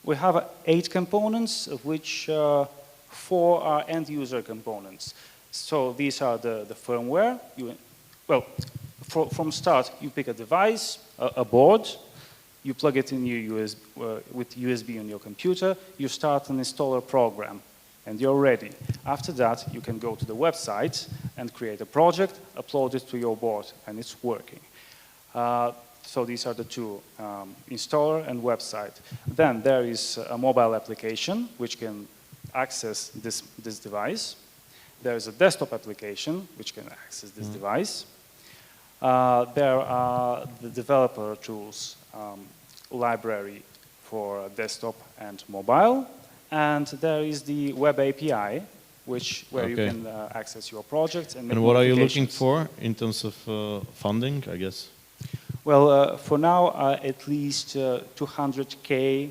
We have 8 components, of which 4 are end-user components. So these are the firmware. From start, you pick a device, a board, you plug it in your with USB on your computer, you start an installer program, and you're ready. After that, you can go to the website and create a project, upload it to your board, and it's working. So these are the 2, installer and website. Then there is a mobile application which can access this device. There is a desktop application which can access this device. There are the developer tools, library for desktop and mobile. And there is the web API, where you can access your projects and make what are you looking for in terms of funding, I guess? Well, for now, at least 200K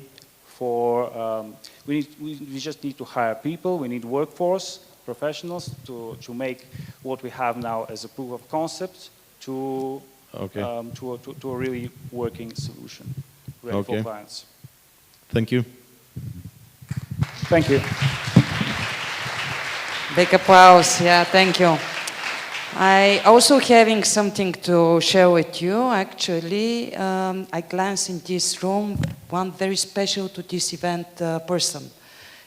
we just need to hire people, we need workforce, professionals to make what we have now as a proof of concept to a really working solution ready for clients. Thank you. Thank you. Big applause. Yeah, thank you. I also having something to share with you. Actually, I glance in this room, one very special to this event person.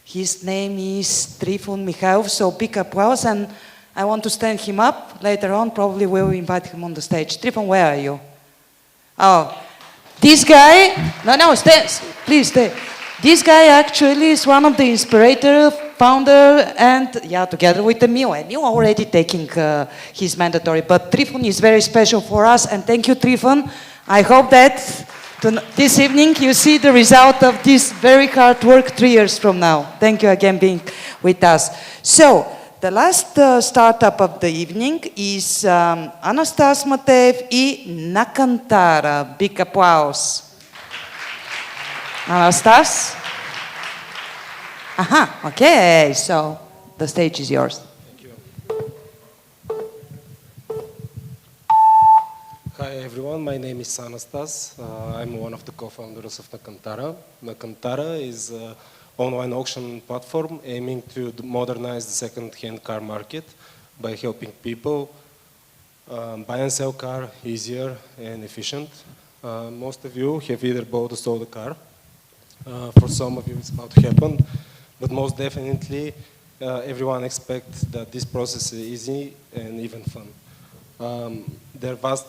His name is Trifun Mikhailov, so big applause, and I want to stand him up. Later on, probably we'll invite him on the stage. Trifun, where are you? Oh, this guy, no, stay, please stay. This guy actually is one of the inspirators, founder, and yeah, together with Emil. Emil already taking his mandatory, but Trifun is very special for us, and thank you, Trifun. I hope that this evening you see the result of this very hard work 3 years from now. Thank you again being with us. So, the last startup of the evening is Anastas Matev и Nakantara. Big applause. Anastas? Aha, okay, so the stage is yours. Thank you. Hi everyone, my name is Anastas. I'm one of the co-founders of Nakantara. Nakantara is an online auction platform aiming to modernize the second-hand car market by helping people buy and sell car easier and efficient. Most of you have either bought or sold a car. For some of you it's about to happen, but most definitely everyone expects that this process is easy and even fun.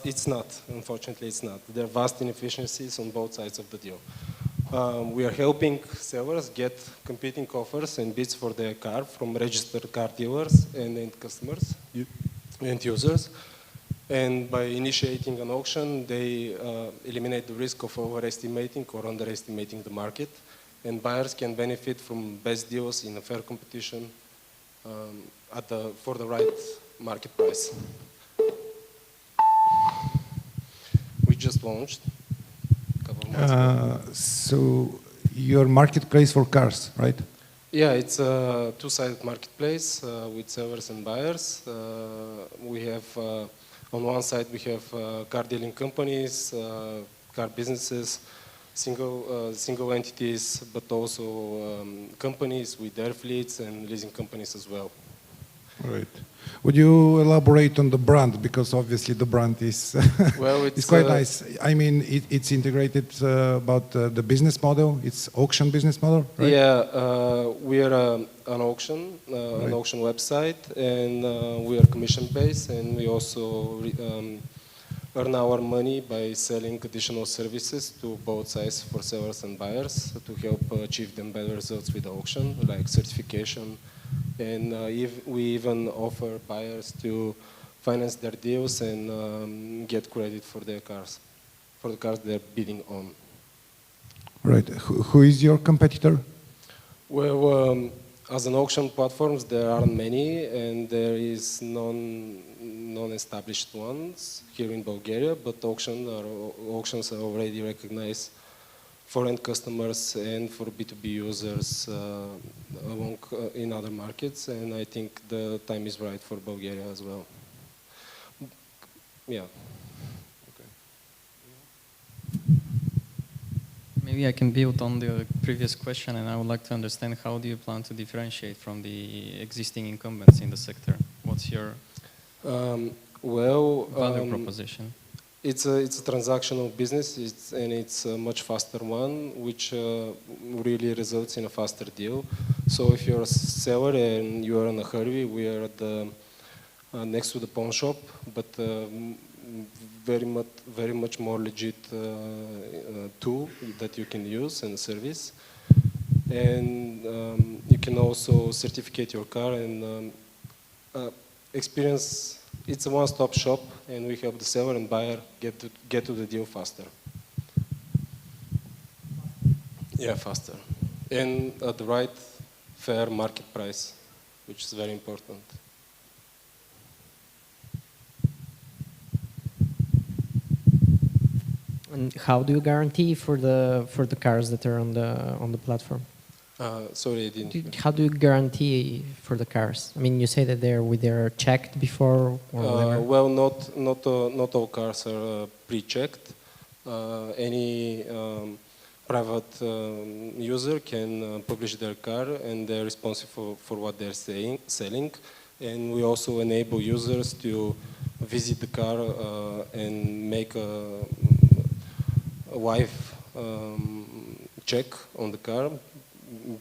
It's not, unfortunately it's not. There are vast inefficiencies on both sides of the deal. We are helping sellers get competing offers and bids for their car from registered car dealers and end customers, end users. And by initiating an auction, they eliminate the risk of overestimating or underestimating the market. And buyers can benefit from best deals in a fair competition for the right market price. We just launched a couple of months ago. So your marketplace for cars, right? Yeah, it's a two-sided marketplace with sellers and buyers. We have, on one side, we have car dealing companies, car businesses, single entities, but also companies with their fleets and leasing companies as well. Right. Would you elaborate on the brand? Because obviously the brand is well, it's quite nice. I mean, it's integrated about the business model. It's auction business model, right? Yeah, we are an auction website, and we are commission-based, and we also earn our money by selling additional services to both sides for sellers and buyers to help achieve them better results with the auction, like certification. And we even offer buyers to finance their deals and get credit for their cars, for the cars they're bidding on. Right. Who is your competitor? Well, as an auction platforms, there aren't many, and there is non-established ones here in Bulgaria, but auctions are already recognized for end customers and for B2B users in other markets, and I think the time is right for Bulgaria as well. Yeah. Okay. Maybe I can build on the previous question, and I would like to understand how do you plan to differentiate from the existing incumbents in the sector? What's your value proposition? It's a transactional business, and it's a much faster one, which really results in a faster deal. So if you're a seller and you are in a hurry, we are at next to the pawn shop, but very much more legit tool that you can use and service. And you can also certificate your car and experience. It's a one-stop shop, and we help the seller and buyer get to the deal faster. Yeah, faster. And at the right, fair market price, which is very important. And how do you guarantee for the cars that are on the platform? Sorry, I didn't. How do you guarantee for the cars? I mean, you say that they're checked before or whatever. Well, not all cars are pre-checked. Any private user can publish their car, and they're responsible for what they're selling. And we also enable users to visit the car and make a live check on the car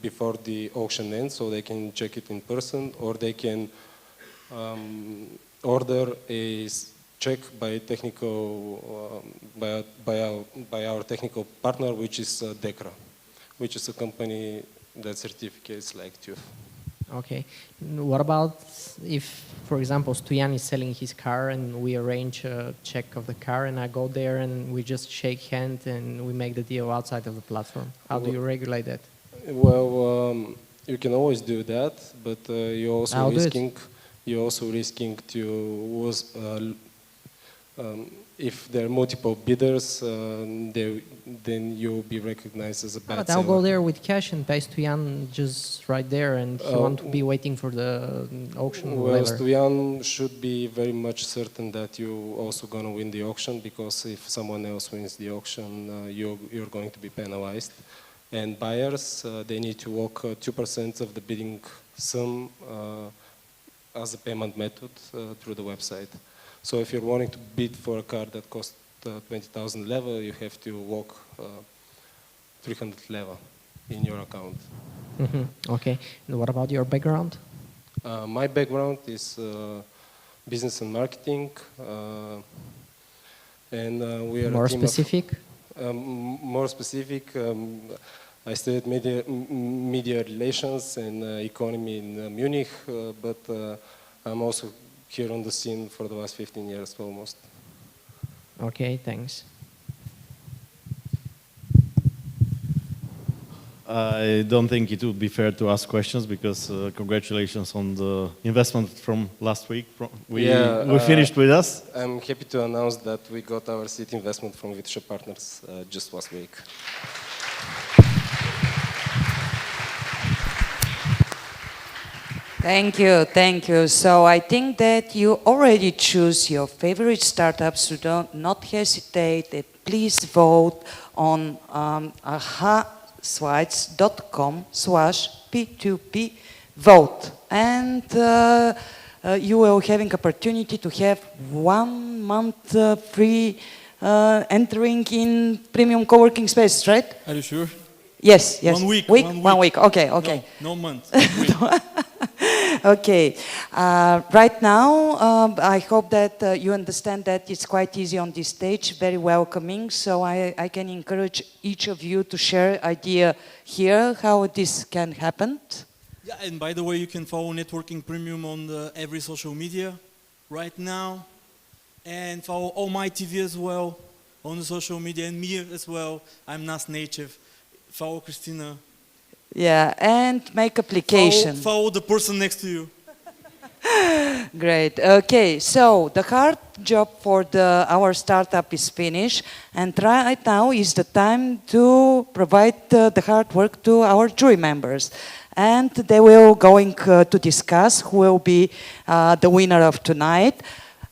before the auction ends, so they can check it in person, or they can order a check by by our technical partner, which is DECRA, which is a company that certificates like TÜV. Okay. What about if, for example, Stoyan is selling his car and we arrange a check of the car and I go there and we just shake hands and we make the deal outside of the platform? How do you regulate that? Well, you can always do that, but you're also risking to lose. If there are multiple bidders, then you'll be recognized as a bad But I'll seller. go there with cash and pay Stoyan just right there, and he won't be waiting for the auction. Well, later. Stoyan should be very much certain that you're also going to win the auction, because if someone else wins the auction, you're going to be penalized. And buyers, they need to walk 2% of the bidding sum as a payment method through the website. So if you're wanting to bid for a car that costs 20,000 leva, you have to walk 300 leva in your account. Okay. And what about your background? My background is business and marketing, and we are More a team specific? More specific, I studied media relations and economy in Munich, but I'm also here on the scene for the last 15 years almost. Okay, thanks. I don't think it would be fair to ask questions because congratulations on the investment from last week. We finished with us. I'm happy to announce that we got our seed investment from Vitesha Partners just last week. Thank you, thank you. So I think that you already choose your favorite startups, so don't not hesitate. Please vote on ahaslides.com/P2P vote. And you will having opportunity to have 1 month free entering in premium co-working space, right? Are you sure? Yes, yes. 1 week. 1 week. Okay, okay. No month. Okay. Right now, I hope that you understand that it's quite easy on this stage, very welcoming. So I can encourage each of you to share idea here how this can happen. Yeah, and by the way, you can follow Netwokring Premium on every social media right now, and follow Omai.TV as well on the social media, and me as well. I'm NAS native. Follow Christina. Yeah, and make application. Follow the person next to you. Great. Okay, so the hard job for our startup is finished, and right now is the time to provide the hard work to our jury members. And they will going to discuss who will be the winner of tonight.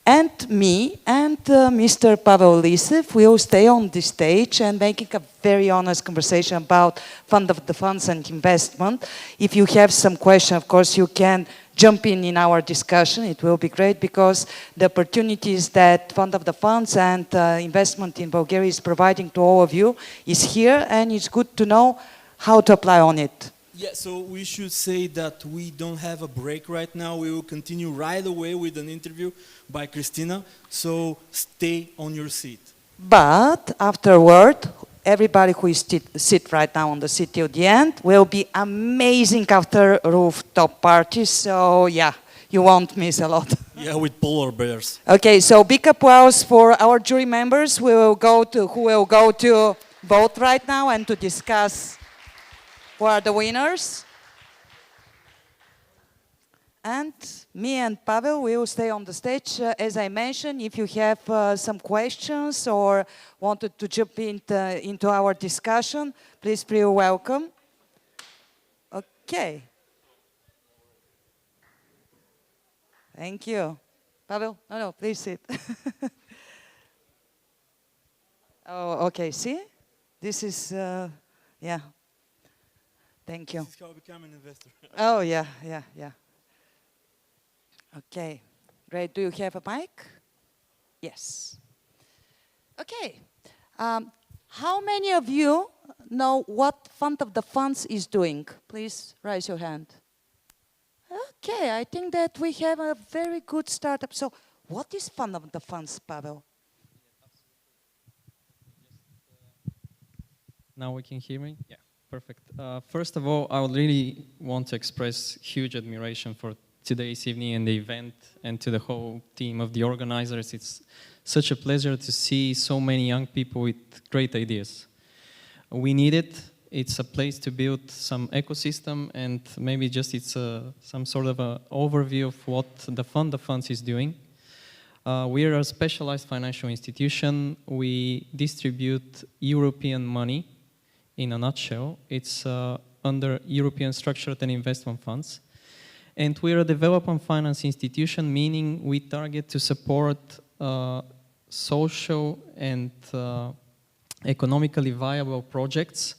And me and Mr. Pavel Lisev will stay on the stage and making a very honest conversation about fund of the funds and investment. If you have some question, of course, you can jump in our discussion. It will be great because the opportunities that fund of the funds and investment in Bulgaria is providing to all of you is here, and it's good to know how to apply on it. Yeah, so we should say that we don't have a break right now. We will continue right away with an interview by Christina, so stay on your seat. But afterward, everybody who is sit right now on the seat till the end will be amazing after rooftop parties, so yeah, you won't miss a lot. Yeah, with polar bears. Okay, so big applause for our jury members who will go to vote right now and to discuss who are the winners. And me and Pavel will stay on the stage. As I mentioned, if you have some questions or wanted to jump into our discussion, please feel welcome. Okay. Thank you. Pavel? No, please sit. Oh, okay, see? This is, yeah. Thank you. This is how I become an investor. Oh, yeah. Okay, great. Do you have a mic? Yes. Okay. How many of you know what Fund of the Funds is doing? Please raise your hand. Okay, I think that we have a very good startup. So what is Fund of the Funds, Pavel? Now we can hear me? Yeah, perfect. First of all, I would really want to express huge admiration for today's evening and the event, and to the whole team of the organizers. It's such a pleasure to see so many young people with great ideas. We need it. It's a place to build some ecosystem, and maybe just it's some sort of an overview of what the Fund of Funds is doing. We are a specialized financial institution. We distribute European money. In a nutshell, it's under European Structured and Investment Funds. And we're a development finance institution, meaning we target to support social and economically viable projects.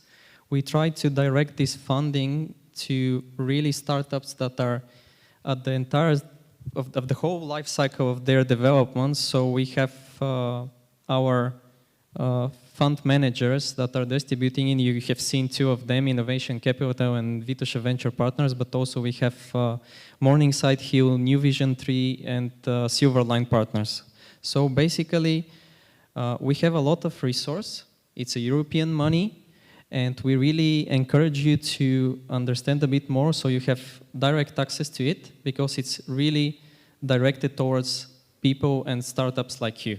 We try to direct this funding to really startups that are at the entire of the whole life cycle of their development. So we have our fund managers that are distributing in. You have seen two of them, Innovation Capital and Vitosha Venture Partners, but also we have Morningside Hill, New Vision 3, and Silverline Partners. So basically, we have a lot of resource. It's a European money, and we really encourage you to understand a bit more so you have direct access to it, because it's really directed towards people and startups like you.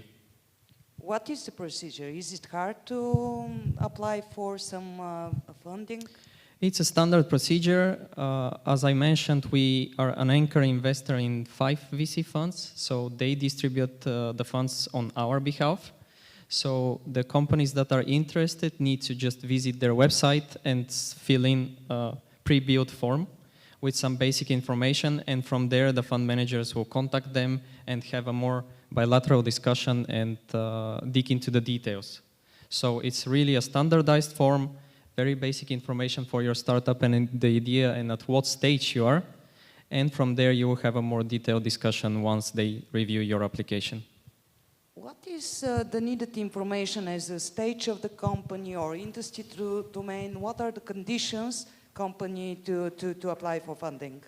What is the procedure? Is it hard to apply for some funding? It's a standard procedure. As I mentioned, we are an anchor investor in 5 VC funds, so they distribute the funds on our behalf. So the companies that are interested need to just visit their website and fill in a pre-built form with some basic information, and from there the fund managers will contact them and have a more bilateral discussion and dig into the details. So it's really a standardized form, very basic information for your startup and the idea and at what stage you are, and from there you will have a more detailed discussion once they review your application. What is the needed information as a stage of the company or industry domain? What are the conditions company to apply for funding?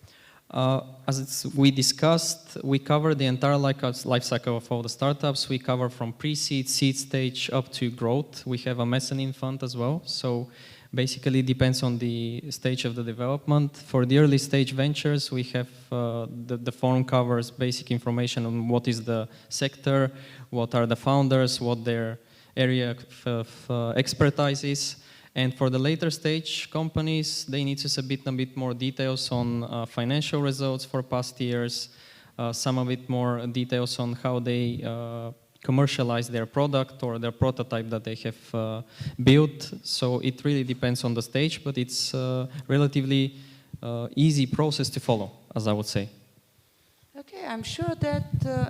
As we discussed, we cover the entire life cycle of all the startups. We cover from pre-seed, seed stage, up to growth. We have a mezzanine fund as well. So basically it depends on the stage of the development. For the early stage ventures, we have the form covers basic information on what is the sector, what are the founders, what their area of expertise is. And for the later stage companies, they need to submit a bit more details on financial results for past years, some a bit more details on how they commercialize their product or their prototype that they have built. So it really depends on the stage, but it's a relatively easy process to follow, as I would say. Okay, I'm sure that,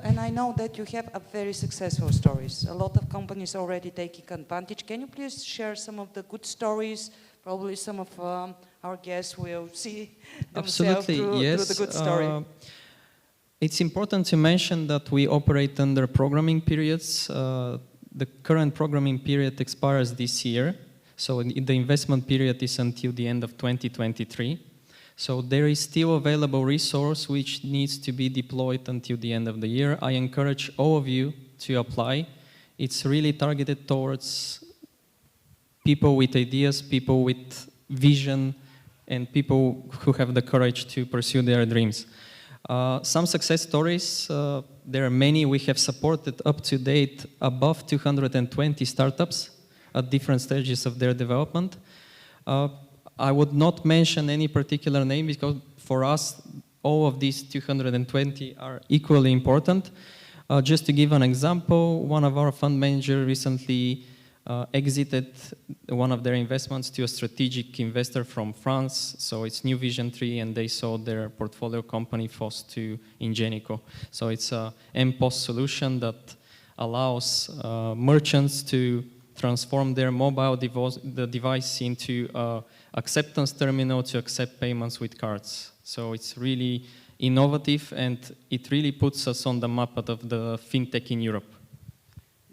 and I know that you have a very successful stories. A lot of companies already taking advantage. Can you please share some of the good stories? Probably some of our guests will see themselves through the good story. It's important to mention that we operate under programming periods. The current programming period expires this year, so the investment period is until the end of 2023. So there is still available resource which needs to be deployed until the end of the year. I encourage all of you to apply. It's really targeted towards people with ideas, people with vision, and people who have the courage to pursue their dreams. Some success stories, there are many. We have supported up to date above 220 startups at different stages of their development. I would not mention any particular name because for us, all of these 220 are equally important. Just to give an example, one of our fund managers recently exited one of their investments to a strategic investor from France. So it's New Vision 3, and they sold their portfolio company FOS to Ingenico. So it's a MPOS solution that allows merchants to transform their mobile device into an acceptance terminal to accept payments with cards. So it's really innovative, and it really puts us on the map of the fintech in Europe.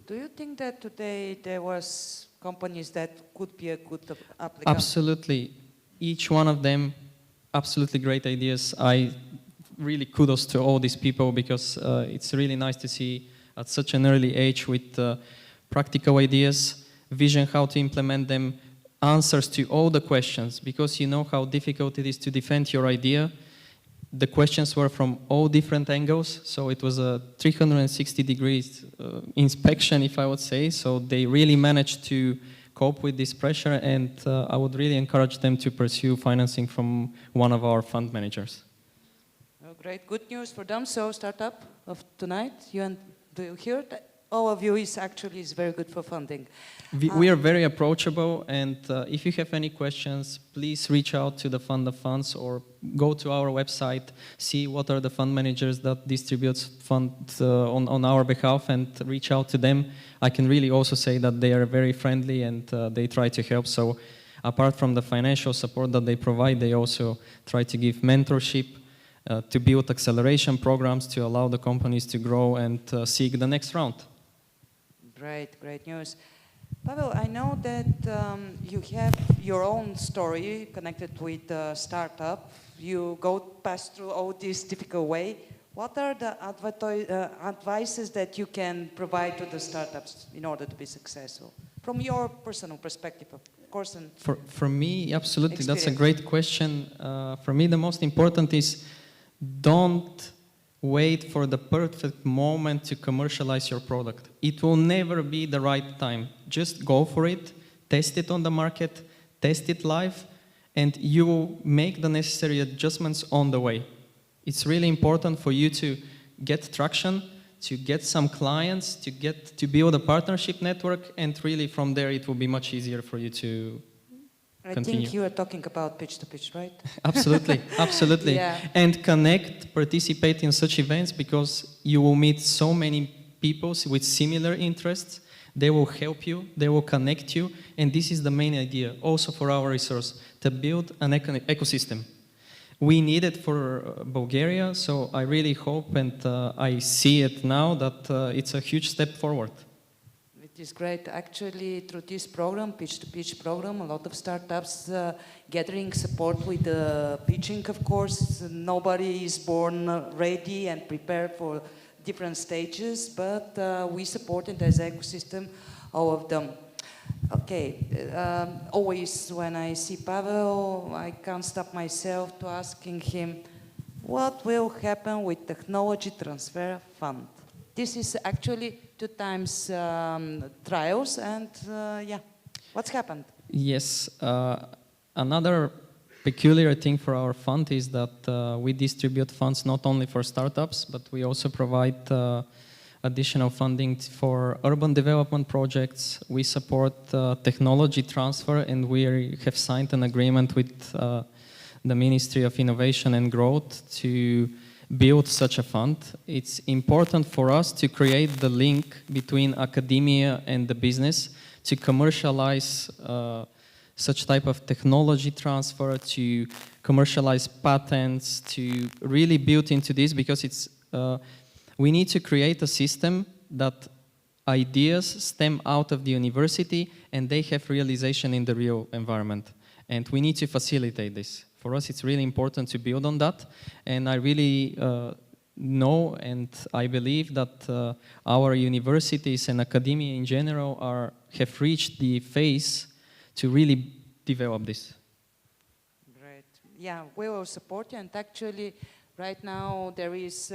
Do you think that today there was companies that could be a good applicant? Absolutely. Each one of them, absolutely great ideas. I really kudos to all these people, because it's really nice to see at such an early age with practical ideas, vision how to implement them, answers to all the questions, because you know how difficult it is to defend your idea. The questions were from all different angles, so it was a 360 degrees inspection, if I would say. So they really managed to cope with this pressure, and I would really encourage them to pursue financing from one of our fund managers. Oh, great, good news for them. So startup of tonight, do you hear that? All of you is very good for funding. We are very approachable, and if you have any questions, please reach out to the Fund of Funds or go to our website, see what are the fund managers that distribute funds on our behalf, and reach out to them. I can really also say that they are very friendly, and they try to help. So apart from the financial support that they provide, they also try to give mentorship, to build acceleration programs to allow the companies to grow and seek the next round. Great news. Pavel, I know that you have your own story connected with startup. You pass through all this difficult way. What are the advices that you can provide to the startups in order to be successful? From your personal perspective, of course. And for me, absolutely, that's a great question. For me, the most important is don't wait for the perfect moment to commercialize your product. It will never be the right time. Just go for it, test it on the market, test it live, and you will make the necessary adjustments on the way. It's really important for you to get traction, to get some clients, to build a partnership network, and really from there it will be much easier for you to continue. I think you are talking about Pitch2Pitch, right? Absolutely, absolutely. Yeah. And connect, participate in such events, because you will meet so many people with similar interests. They will help you, they will connect you, and this is the main idea also for our resource, to build an ecosystem. We need it for Bulgaria, so I really hope, and I see it now, that it's a huge step forward. It is great. Actually, through this program, Pitch2Pitch program, a lot of startups gathering support with the pitching, of course. Nobody is born ready and prepared for different stages, but we support it as an ecosystem, all of them. Okay, always when I see Pavel, I can't stop myself to asking him, what will happen with Technology Transfer Fund? This is actually 2 times trials, and yeah, what's happened? Yes, another peculiar thing for our fund is that we distribute funds not only for startups, but we also provide additional funding for urban development projects. We support technology transfer, and we have signed an agreement with the Ministry of Innovation and Growth to build such a fund. It's important for us to create the link between academia and the business, to commercialize such type of technology transfer, to commercialize patents, to really build into this, because it's we need to create a system that ideas stem out of the university and they have realization in the real environment. And we need to facilitate this. For us, it's really important to build on that. And I really know and I believe that our universities and academia in general have reached the phase to really develop this. Great. Yeah, we will support you. And actually, right now, there is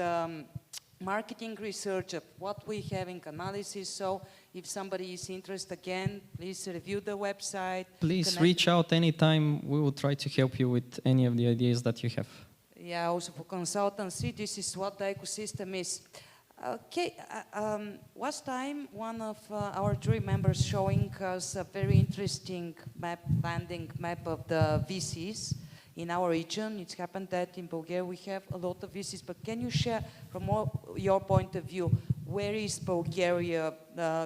marketing research of what we have in analysis. So if somebody is interested again, please review the website. Please reach out anytime. We will try to help you with any of the ideas that you have. Yeah, also for consultancy, this is what the ecosystem is. Okay, last time one of our jury members showing us a very interesting landing map of the VCs in our region. It's happened that in Bulgaria we have a lot of VCs, but can you share from your point of view, where is Bulgaria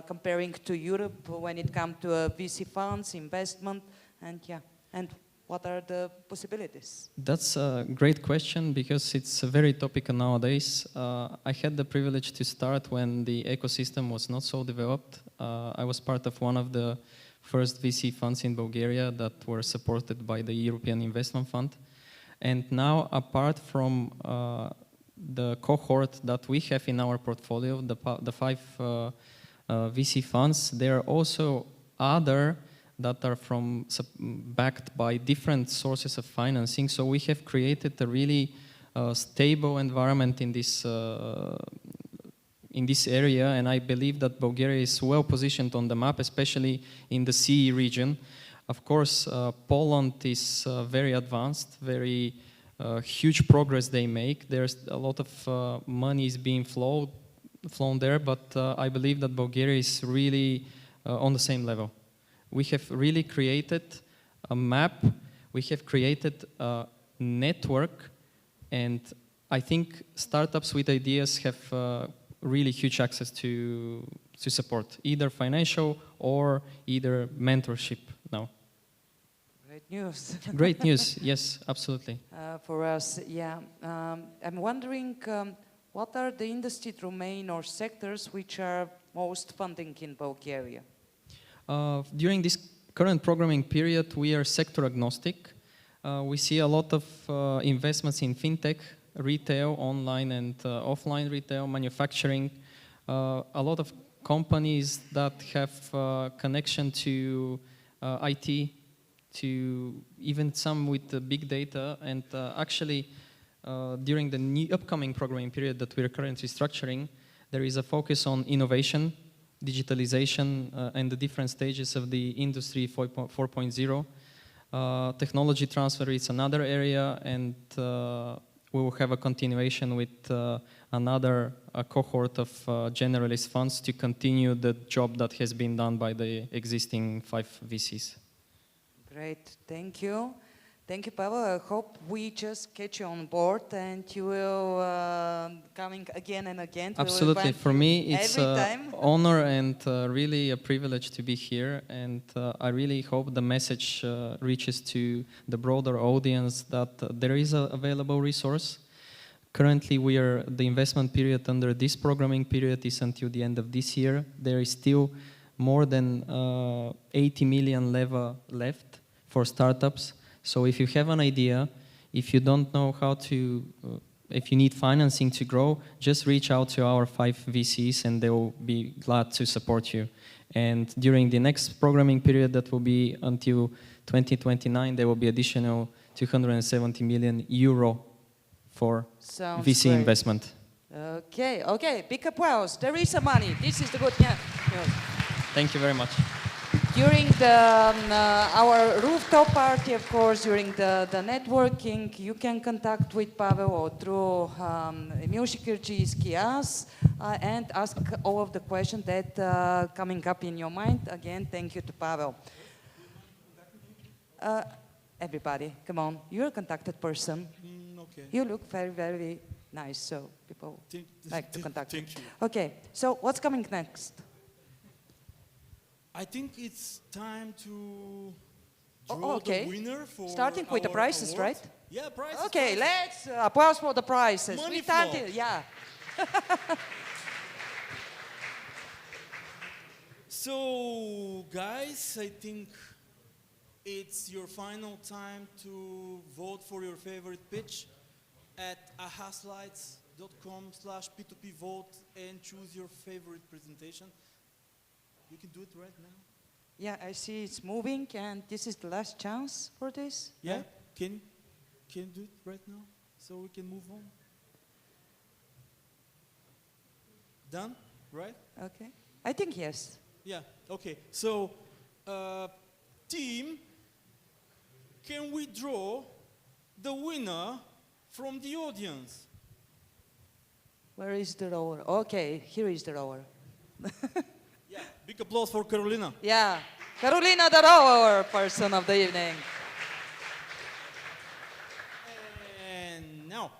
comparing to Europe when it comes to VC funds, investment, and what are the possibilities? That's a great question because it's very topical nowadays. I had the privilege to start when the ecosystem was not so developed. I was part of one of the first VC funds in Bulgaria that were supported by the European Investment Fund. And now, apart from the cohort that we have in our portfolio, the 5 VC funds, there are also other that are backed by different sources of financing. So we have created a really stable environment in this area, and I believe that Bulgaria is well positioned on the map, especially in the CE region. Of course, Poland is very advanced, very huge progress they make. There's a lot of money is being flown there, but I believe that Bulgaria is really on the same level. We have really created a map, we have created a network, and I think startups with ideas have really huge access to support, either financial or either mentorship now. Great news. Great news, yes, absolutely. For us, yeah. I'm wondering, what are the industry domain or sectors which are most funding in Bulgaria? During this current programming period, we are sector agnostic. We see a lot of investments in fintech, retail, online and offline retail, manufacturing. A lot of companies that have connection to IT, to even some with the big data. And actually, during the upcoming programming period that we are currently structuring, there is a focus on innovation, digitalization, and the different stages of the industry 4.0. Technology transfer is another area, and we will have a continuation with another cohort of generalist funds to continue the job that has been done by the existing 5 VCs. Great, thank you. Thank you, Pavel. I hope we just catch you on board and you will coming again and again. Absolutely. For me, it's an honor and really a privilege to be here. And I really hope the message reaches to the broader audience that there is an available resource. Currently, the investment period under this programming period is until the end of this year. There is still more than 80 million leva left for startups. So if you have an idea, if you don't know how to, if you need financing to grow, just reach out to our 5 VCs and they will be glad to support you. And during the next programming period that will be until 2029, there will be additional 270 million euro for VC investment. Okay, okay, big applause. There is some money. This is the good news. Thank you very much. During our rooftop party, of course, during the networking, you can contact with Pavel or through Emil Shikirjijski, us, and ask all of the questions that coming up in your mind. Again, thank you to Pavel. Everybody, come on. You're a contacted person. Okay. You look very, very nice, so people like to contact you. Thank you. Okay, so what's coming next? I think it's time to draw the winner for starting with the prizes, award. right? Yeah, prizes. Okay, let's applause for the prizes. Money yeah. So, guys, I think it's your final time to vote for your favorite pitch at ahaslides.com/P2P vote and choose your favorite presentation. You can do it right now. Yeah, I see it's moving, and this is the last chance for this. Yeah, can you do it right now so we can move on? Done, right? Okay, I think yes. Yeah, okay. So, team, can we draw the winner from the audience. Where is the rower? Okay, here is the rower. Yeah, big applause for Carolina. Yeah, Carolina, the rower person of the evening. And now,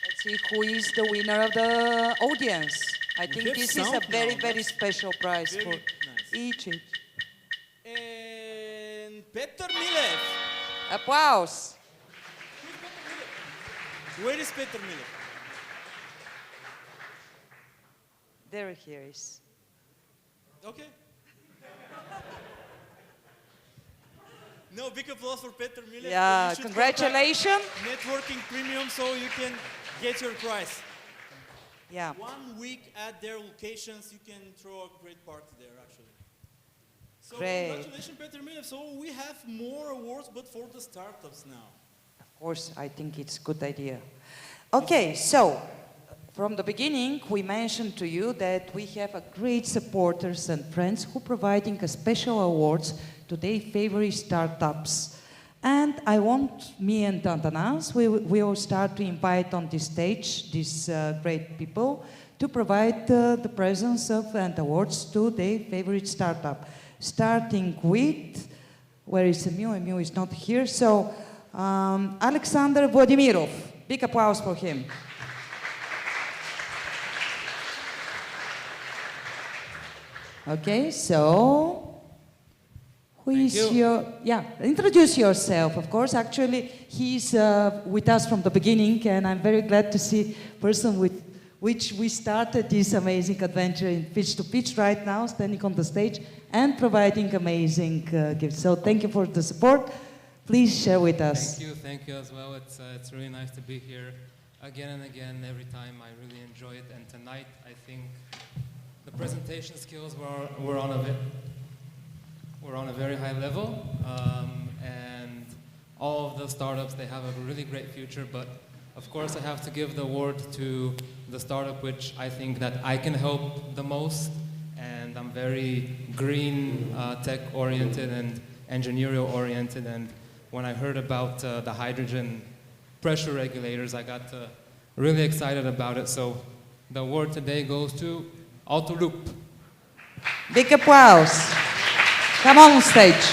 Let's see who is the winner of the audience. I think have this is a sound very, now. very That's special prize very for nice. each. And Peter Milev. Applause. Where is Peter Milev? There he is. Okay. No, big applause for Peter Milev. Yeah, You should congratulations. contact Networking Premium so you can get your prize. Yeah. 1 week at their locations, you can throw a great party there, actually. So Great. congratulations, Peter Milev. So we have more awards, but for the startups now. Of course, I think it's a good idea. Okay, so from the beginning, we mentioned to you that we have a great supporters and friends who providing a special awards to their favorite startups. And I want me and Antanas, we will start to invite on this stage these great people to provide the presence of and awards to their favorite startup. Starting with, where is Emil? Emil is not here. So, Alexander Vladimirov. Big applause for him. Okay, so who is your, yeah, introduce yourself, of course. Actually, he's with us from the beginning, and I'm very glad to see person with which we started this amazing adventure in Pitch2Pitch right now, standing on the stage and providing amazing gifts. So thank you for the support. Please share with us. Thank you as well. It's really nice to be here again and again every time. I really enjoy it, and tonight I think the presentation skills were on a very high level, and all of the startups, they have a really great future, but of course I have to give the award to the startup which I think that I can help the most, and I'm very green, tech oriented and engineering oriented, and when I heard about the hydrogen pressure regulators, I got really excited about it, so the award today goes to Autoloop. Big applause. Come on stage.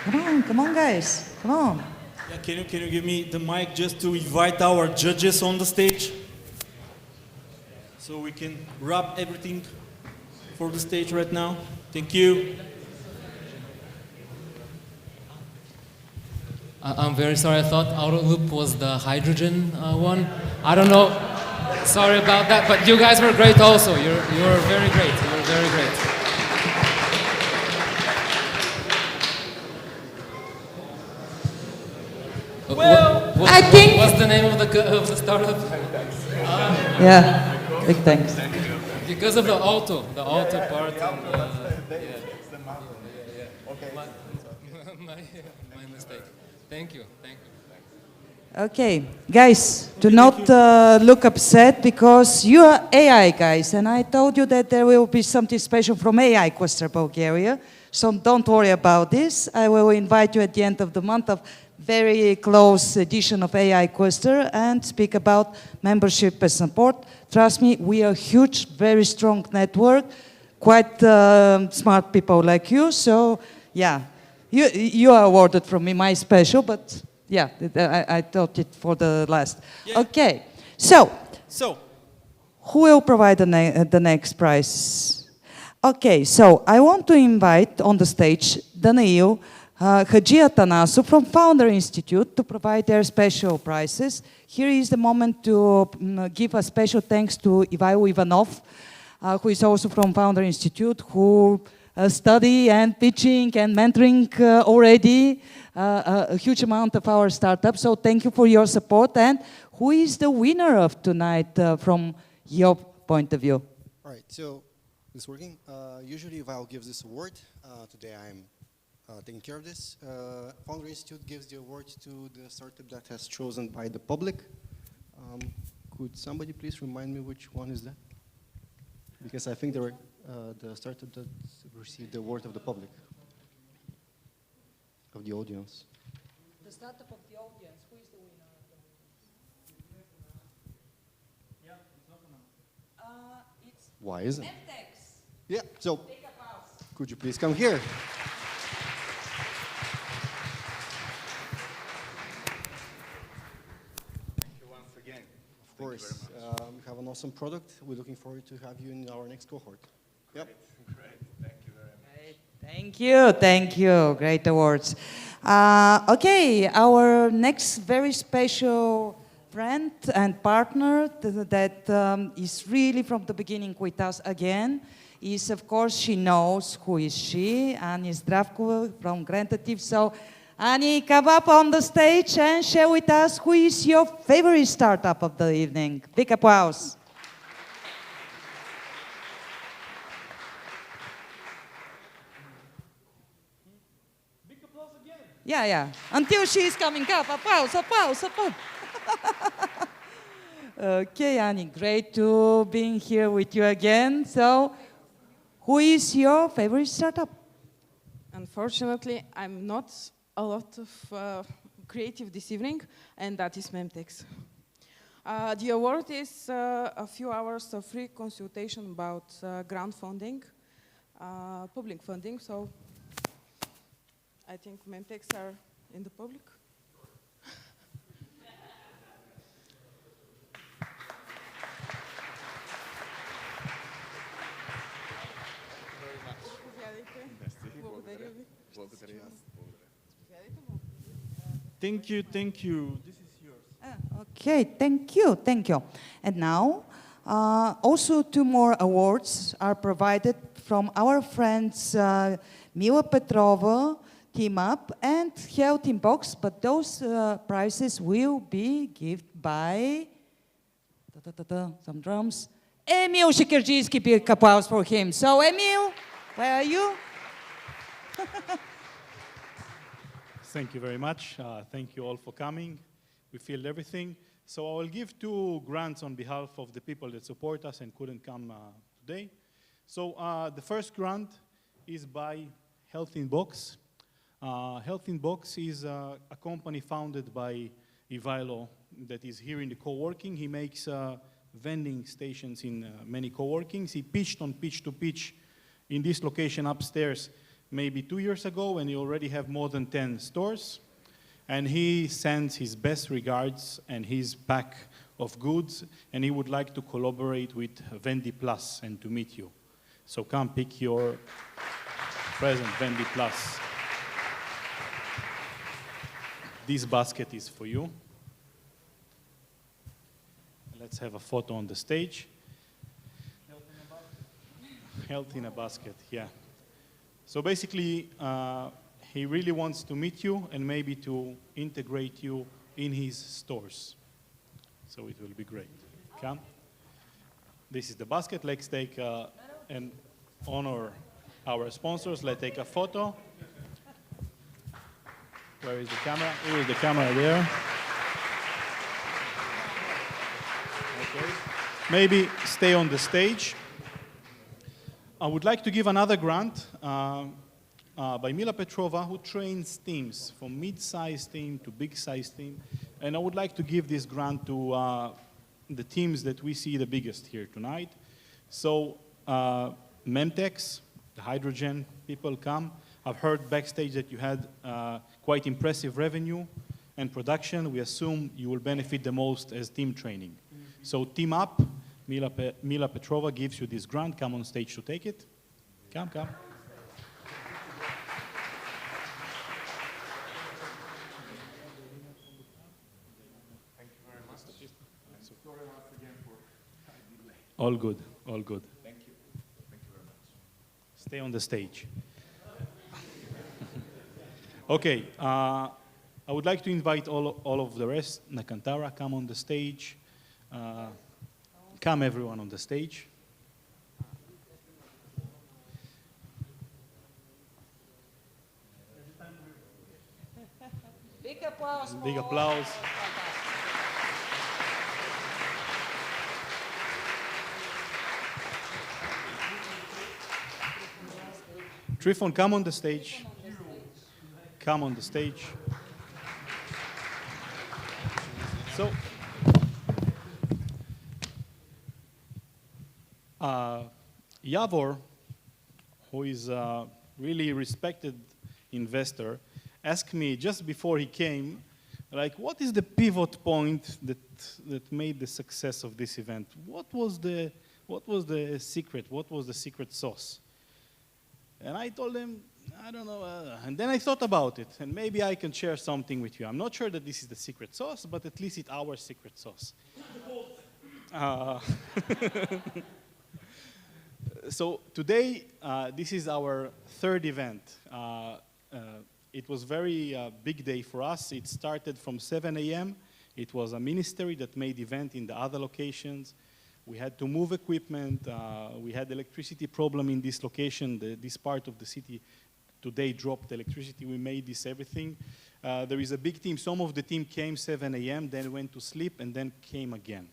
Come on guys, come on. Yeah, can you give me the mic just to invite our judges on the stage? So we can wrap everything for the stage right now. Thank you. I'm very sorry, I thought Autoloop was the hydrogen one. I don't know. Sorry about that, but you guys were great also. You were very great. You were very great. Well, I think... What's the name of the startup? Yeah, big thanks. Because of the auto part. My mistake. Thank you. Okay, guys, do not look upset because you are AI guys, and I told you that there will be something special from AI Quester Bulgaria, so don't worry about this. I will invite you at the end of the month of very close edition of AI Quester and speak about membership and support. Trust me, we are a huge, very strong network, quite smart people like you, so yeah, you are awarded from me my special, but yeah, I thought it for the last. Yeah. Okay, so who will provide the next prize? Okay, so I want to invite on the stage Daniil Hadji Atanasu from Founder Institute to provide their special prizes. Here is the moment to give a special thanks to Ivailo Ivanov, who is also from Founder Institute, who study and pitching and mentoring already a huge amount of our startups. So thank you for your support. And who is the winner of tonight from your point of view? All right, so it's working. Usually Val gives this award. Today I'm taking care of this. Founder Institute gives the award to the startup that has chosen by the public. Could somebody please remind me which one is that? Because I think they were the startup that received the award of the public, of the audience. The startup of the audience, who is the winner? It's Why is it? Nemtex. Yeah, so Big applause. could you please come here? Thank you once again. Of course, we have an awesome product. We're looking forward to have you in our next cohort. Yep. Great. Thank you very much. Thank you, thank you. Great awards. Okay, our next very special friend and partner that is really from the beginning with us again is, of course, she knows who is she, Ani Zdravkova from Grantative. So, Ani, come up on the stage and share with us who is your favorite startup of the evening. Big applause. Yeah, yeah. Until she's coming up. Applause, applause, applause. Okay, Annie, great to be here with you again. So, who is your favorite startup? Unfortunately, I'm not a lot of creative this evening, and that is Memtex. The award is a few hours of free consultation about grant funding, public funding, so I think Memtex are in the public. Thank you, thank you. This is yours. Okay, thank you, thank you. And now, also 2 more awards are provided from our friends Mila Petrova, Team Up, and Health in Box, but those prizes will be given by, some drums, Emil Shikirjitsky, big applause for him. So Emil, where are you? Thank you very much. Thank you all for coming. We feel everything. So I will give 2 grants on behalf of the people that support us and couldn't come today. So the first grant is by Health in Box. Health in Box is a company founded by Ivailo that is here in the co-working. He makes vending stations in many co-workings. He pitched on Pitch2Pitch in this location upstairs maybe 2 years ago, and he already have more than 10 stores. And he sends his best regards and his pack of goods, and he would like to collaborate with Vendi Plus and to meet you. So come pick your present, Vendi Plus. This basket is for you. Let's have a photo on the stage. Health in a basket, yeah. So basically, he really wants to meet you and maybe to integrate you in his stores. So it will be great. Come. This is the basket. Let's take and honor our sponsors. Let's take a photo. Where is the camera? Here is the camera there. Okay. Maybe stay on the stage. I would like to give another grant by Mila Petrova, who trains teams from mid-sized team to big-sized team. And I would like to give this grant to the teams that we see the biggest here tonight. So Memtex, the hydrogen people come. I've heard backstage that you had quite impressive revenue and production. We assume you will benefit the most as team training. So Team Up, Mila Petrova gives you this grant. Come on stage to take it. Come, come. Thank you very much. Sorry once again for delay. All good, all good. Thank you. Thank you very much. Stay on the stage. Okay, I would like to invite all of the rest. Nakantara, come on the stage. Come everyone on the stage. Big applause. Big applause. Trifon, come on the stage. Come on the stage. Javor, who is a really respected investor, asked me just before he came, like, what is the pivot point that made the success of this event? What was the secret? What was the secret sauce? And I told him, I don't know. And then I thought about it, and maybe I can share something with you. I'm not sure that this is the secret sauce, but at least it's our secret sauce. So today, this is our third event. It was very big day for us. It started from 7 a.m. It was a ministry that made event in the other locations. We had to move equipment. We had electricity problem in this location. This part of the city today dropped electricity. We made this everything. There is a big team. Some of the team came 7 a.m., then went to sleep, and then came again.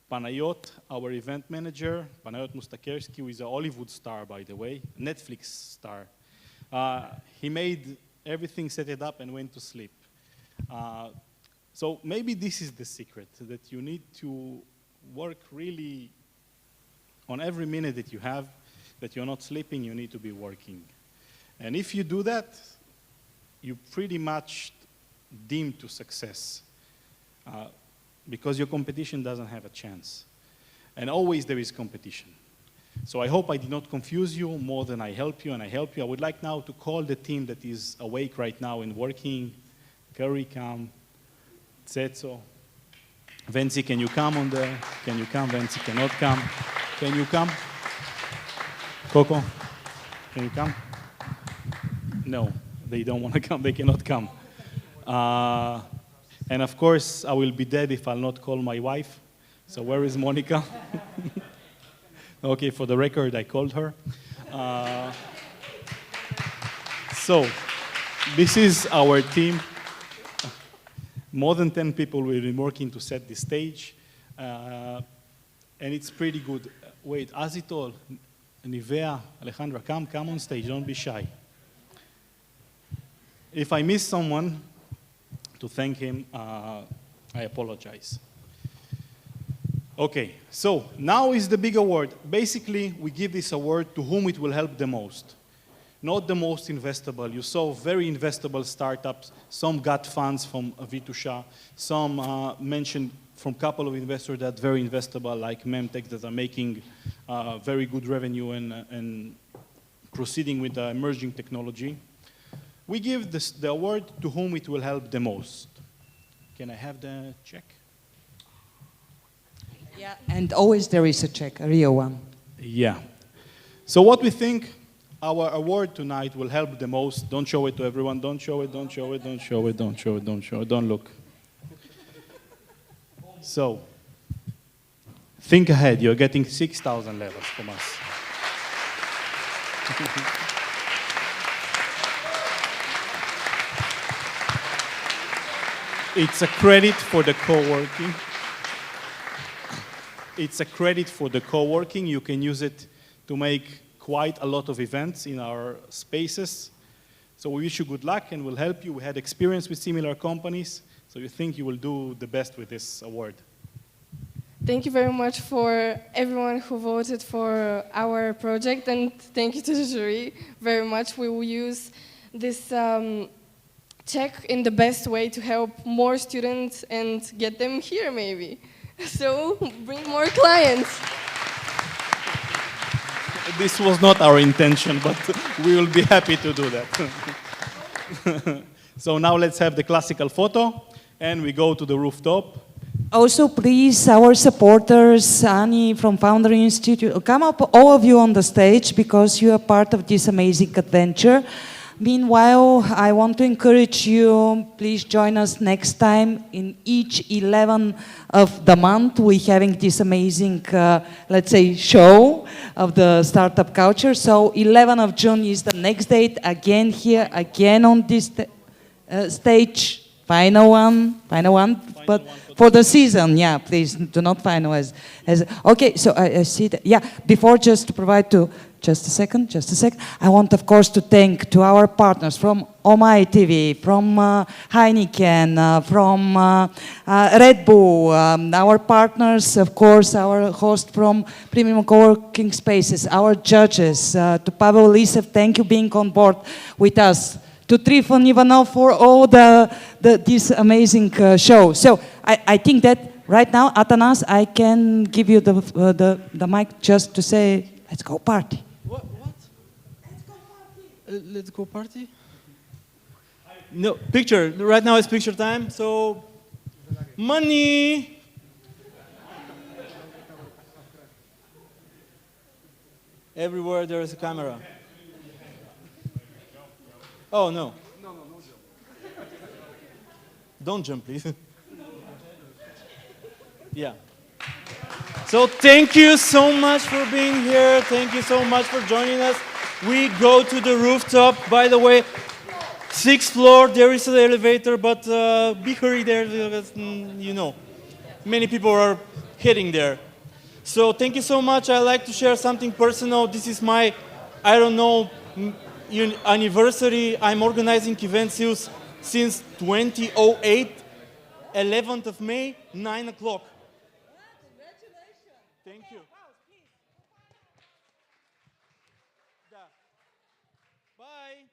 Panayot, our event manager, Panayot Mustakerski, who is a Hollywood star, by the way, Netflix star. He made everything, set it up, and went to sleep. So maybe this is the secret, that you need to work really on every minute that you have, that you're not sleeping, you need to be working. And if you do that, you pretty much deemed to success. Because your competition doesn't have a chance. And always there is competition. So I hope I did not confuse you more than I help you, and I help you. I would like now to call the team that is awake right now and working. Curry, come. Tsetso. Venci, can you come on the, can you come? Venci cannot come. Can you come? Coco, can you come? No, they don't want to come, they cannot come. And of course, I will be dead if I'll not call my wife. So where is Monica? Okay, for the record, I called her. So this is our team. More than 10 people will be working to set the stage. And it's pretty good. Wait, Azitol, Nivea, Alejandra, come on stage, don't be shy. If I miss someone, to thank him, I apologize. Okay, so now is the big award. Basically, we give this award to whom it will help the most. Not the most investable. You saw very investable startups. Some got funds from Vitusha. Some mentioned from a couple of investors that are very investable, like Memtech, that are making very good revenue and proceeding with the emerging technology. We give the award to whom it will help the most. Can I have the check? Yeah, and always there is a check, a real one. Yeah. So what we think our award tonight will help the most. Don't show it to everyone. Don't show it, don't show it, don't show it, don't show it, don't show it, don't look. So, think ahead. You're getting 6,000 levels from us. It's a credit for the co-working. It's a credit for the co-working. You can use it to make quite a lot of events in our spaces. So we wish you good luck and we'll help you. We had experience with similar companies, so we think you will do the best with this award. Thank you very much for everyone who voted for our project, and thank you to the jury very much. We will use this check in the best way to help more students and get them here maybe. So bring more clients. This was not our intention, but we will be happy to do that. So now let's have the classical photo, and we go to the rooftop. Also, please, our supporters, Ani from Founder Institute, come up, all of you on the stage, because you are part of this amazing adventure. Meanwhile, I want to encourage you, please join us next time. In each 11 of the month, we're having this amazing, let's say, show of the startup culture. So 11 of June is the next date, again here, again on this stage. Final one, but for the season, yeah, please do not finalize. Okay, so I see that, yeah, before just to provide to Just a second, just a sec. I want, of course, to thank to our partners from Omai.TV, from Heineken, from Red Bull, our partners, of course, our host from Premium Co-working Spaces, our judges, to Pavel Lisev, thank you being on board with us, to Trifon Ivanov for all this amazing show. So I think that right now, Atanas, I can give you the mic just to say, let's go party. What? Let's go party? No, picture. Right now it's picture time, so money. Everywhere there is a camera. Oh, no. Don't jump, please. Yeah. So thank you so much for being here. Thank you so much for joining us. We go to the rooftop. By the way, 6th floor, there is an elevator, but be hurry there because, you know, many people are heading there. So thank you so much. I like to share something personal. This is my, I don't know, anniversary. I'm organizing events since 2008, 11th of May, 9 o'clock. Thank you.